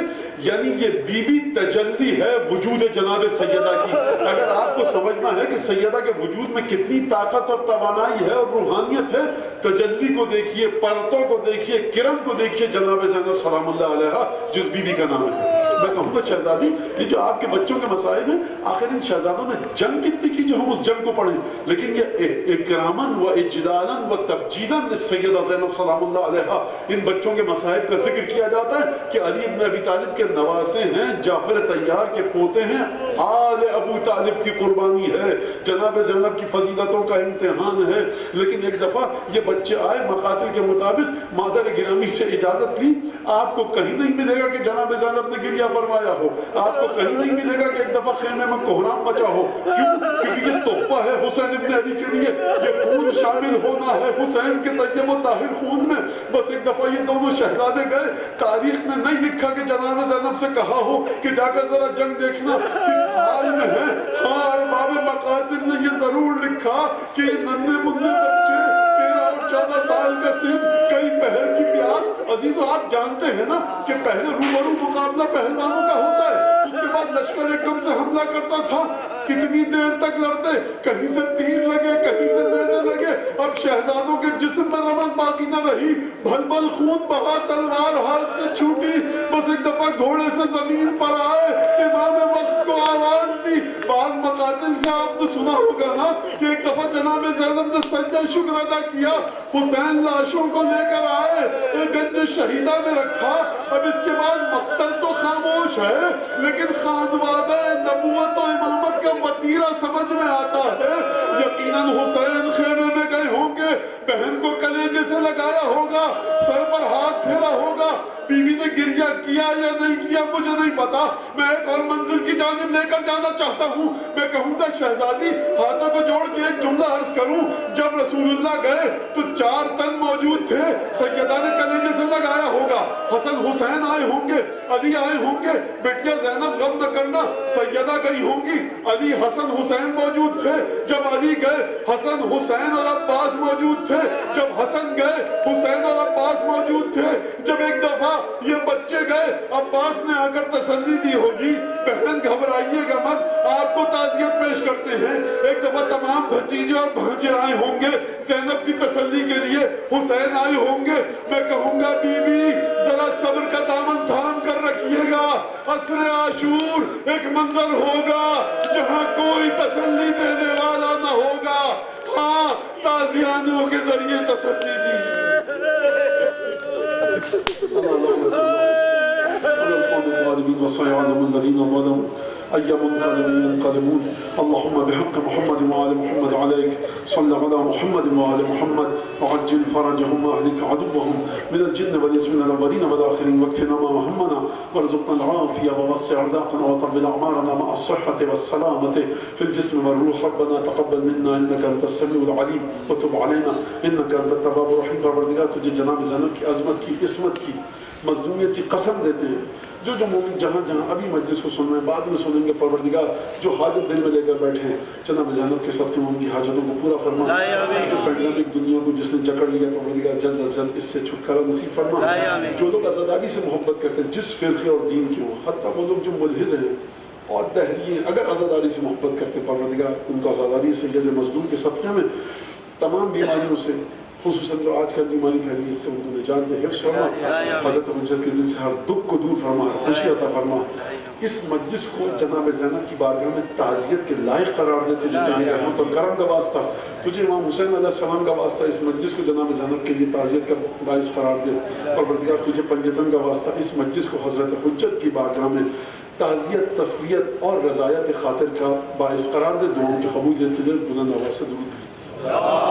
یعنی یہ بی بی تجلی ہے وجود جناب سیدہ کی. اگر آپ کو سمجھنا ہے کہ سیدہ کے وجود میں کتنی طاقت اور توانائی ہے اور روحانیت ہے، تجلی کو دیکھیے، پرتوں کو دیکھیے، کرن کو دیکھیے جناب زینب سلام اللہ علیہا جس بی بی کا نام ہے. میں کہوں گا شہزادی، یہ جو آپ کے بچوں کے مسائل ہیں، آخر ان شہزادوں نے جنگ کتنی کی جو ہم اس جنگ کو پڑھیں، لیکن یہ اکراماً و اجلالاً و تبجیلاً سیدہ زینب سلام اللہ علیہا ان بچوں کے مسائل کا ذکر کیا جاتا ہے کہ علی ابن ابی طالب کے نواسے ہیں، جعفر طیار کے پوتے ہیں، آل ابو طالب کی قربانی ہے، جناب زینب کی فضیلتوں کا امتحان ہے. لیکن ایک دفعہ یہ بچے آئے مقاتل کے مطابق، مادر گرامی سے اجازت لی. آپ کو کہیں نہیں ملے گا کہ جناب زینب نے گریہ فرمایا ہو، آپ کو کہیں نہیں ملے گا کہ ایک دفعہ خیمے میں کوہرام مچا ہو. کیوں؟ کیونکہ یہ تحفہ ہے حسین ابن علی کے لیے، یہ خون شامل ہونا ہے حسین کے طیب و طاہر خون میں. بس ایک دفعہ یہ دونوں شہزادے گئے، تاریخ نے نہیں لکھا کہ جناب زینب سے کہا ہو کہ جا کر ذرا جنگ دیکھنا کس حال میں ہے. ہاں، ارباب مقاتل نے یہ ضرور لکھا کہ یہ ننھے منھے بچے 13 اور 14 سال کا سن، کئی پہر کی پیاس. عزیزو، آپ جانتے ہیں نا کہ پہلے روبرو مقابلہ پہلوانوں کا ہوتا ہے، اس کے بعد لشکر ایک دم سے حملہ کرتا تھا. کتنی دیر تک لڑتے، کہیں سے تیر لگے، کہیں سے نیزے لگے. اب شہزادوں کے جسم میں رمق باقی نہ رہی، بھل بھل خون بہا، تلوار ہاتھ سے چھوٹی. بس ایک دفعہ گھوڑے سے زمین پر آئے، امام وقت کو آواز دی. بعض مقاتل سے آپ نے سنا ہوگا نا کہ ایک دفعہ جناب زینب نے سجدہ شکر ادا کیا. حسین لاشوں کو لے کر آئے، ایک گنج شہیدہ میں رکھا. اب اس کے بعد مقتل تو خاموش ہے، لیکن خانوادہ نبوت و امامت کا وطیرہ سمجھ میں آتا ہے. یقیناً حسین خیمے میں گئے ہوں گے، بہن کو کلیجے سے لگایا ہوگا، سر پر ہاتھ پھیرا ہوگا. بیوی نے گریہ کیا یا نہیں کیا مجھے نہیں پتا. میں ایک اور منزل کی جانب لے کر جانا چاہتا ہوں. میں کہوں گا شہزادی، ہاتھوں کو جوڑ کے ایک جملہ عرض کروں. جب رسول اللہ گئے تو 4 تن موجود تھے، سیدہ نے کلیجے سے لگایا ہوگا. حسن حسین آئے ہوں گے، علی آئے ہوں گے. بیٹیا زینب غم نہ کرنا، سیدہ گئی ہوں گی، علی حسن حسین موجود تھے. جب علی گئے حسن حسین اور عباس موجود تھے. جب حسن گئے حسین اور عباس موجود تھے. جب ایک دفعہ یہ بچے گئے، عباس نے آ کر تسلی دی ہوگی، بہن گھبرائیے گا مت، آپ کو تعزیت پیش کرتے ہیں. ایک دفعہ تمام بھتیجے اور بھانجے آئے ہوں گے زینب کی تسلی کے لیے. حسین آئے ہوں گے. میں کہوں گا بی بی ذرا صبر کا دامن تھام کر رکھیے گا. عصر عاشور ایک منظر ہوگا جہاں کوئی تسلی دینے والا نہ ہوگا. ہاں، تازیانوں کے ذریعے تسلی دیجیے. وسيعلم الذين ظلموا أي منقلب ينقلبون. اللهم بحق محمد وآل محمد عليك صل على محمد وآل محمد وعجل فرجهم وأهلك عدوهم من الجن والإنس من الأولين والآخرين واكفنا ما همنا وارزقنا العافية ووسع رزقنا وطول أعمارنا مع الصحة والسلامة في الجسم والروح. ربنا تقبل منا إنك أنت السميع العليم وتب علينا إنك أنت التواب الرحيم. پروردگار تجھے جناب زینب کی عظمت کی، عصمت کی، مظلومیت کی قسم دیتے ہیں. جو مومن جہاں جہاں ابھی مجلس کو سن رہے ہیں، بعد میں سنیں گے، پروردگار جو حاجت دل میں لے کر بیٹھے ہیں جناب زینب کے صدقے ان کی حاجتوں کو پورا فرما. جو پینڈیمک دنیا کو جس نے جکڑ لیا پروردگار جلد از جلد اس سے چھٹکارا نصیب فرما. جو لوگ عزاداری سے محبت کرتے ہیں جس فرقے اور دین کی ہو، حتیٰ وہ لوگ جو ملحد ہیں اور دہری ہیں، اگر عزاداری سے محبت کرتے پروردگار ان کو عزاداری سے سید مظلوم کے صدقے میں تمام بیماریوں سے، خصوصاً جو آج کل بیماری پھیلی اس سے ان کو نجات دے، حفظ فرما، حضرت حجت کے دل سے ہر دکھ کو دور فرما، خوشی عطا فرما۔ اس مجلس کو جناب زینب کی بارگاہ میں تعزیت کے لائق قرار دے، تجھے تیری رحمت اور کرم کا واسطہ، تجھے امام حسین علیہ السلام کا واسطہ اس مجلس کو جناب زینب کے لیے تعزیت کا باعث قرار دے، اور پروردگار تجھے پنجتن کا واسطہ اس مجلس کو حضرت حجت کی بارگاہ میں تعزیت، تسلیت اور رضایت خاطر کا باعث قرار دے۔ دعاؤں کی قبولیت کے لیے بلند آواز سے درود بھیجتے ہیں۔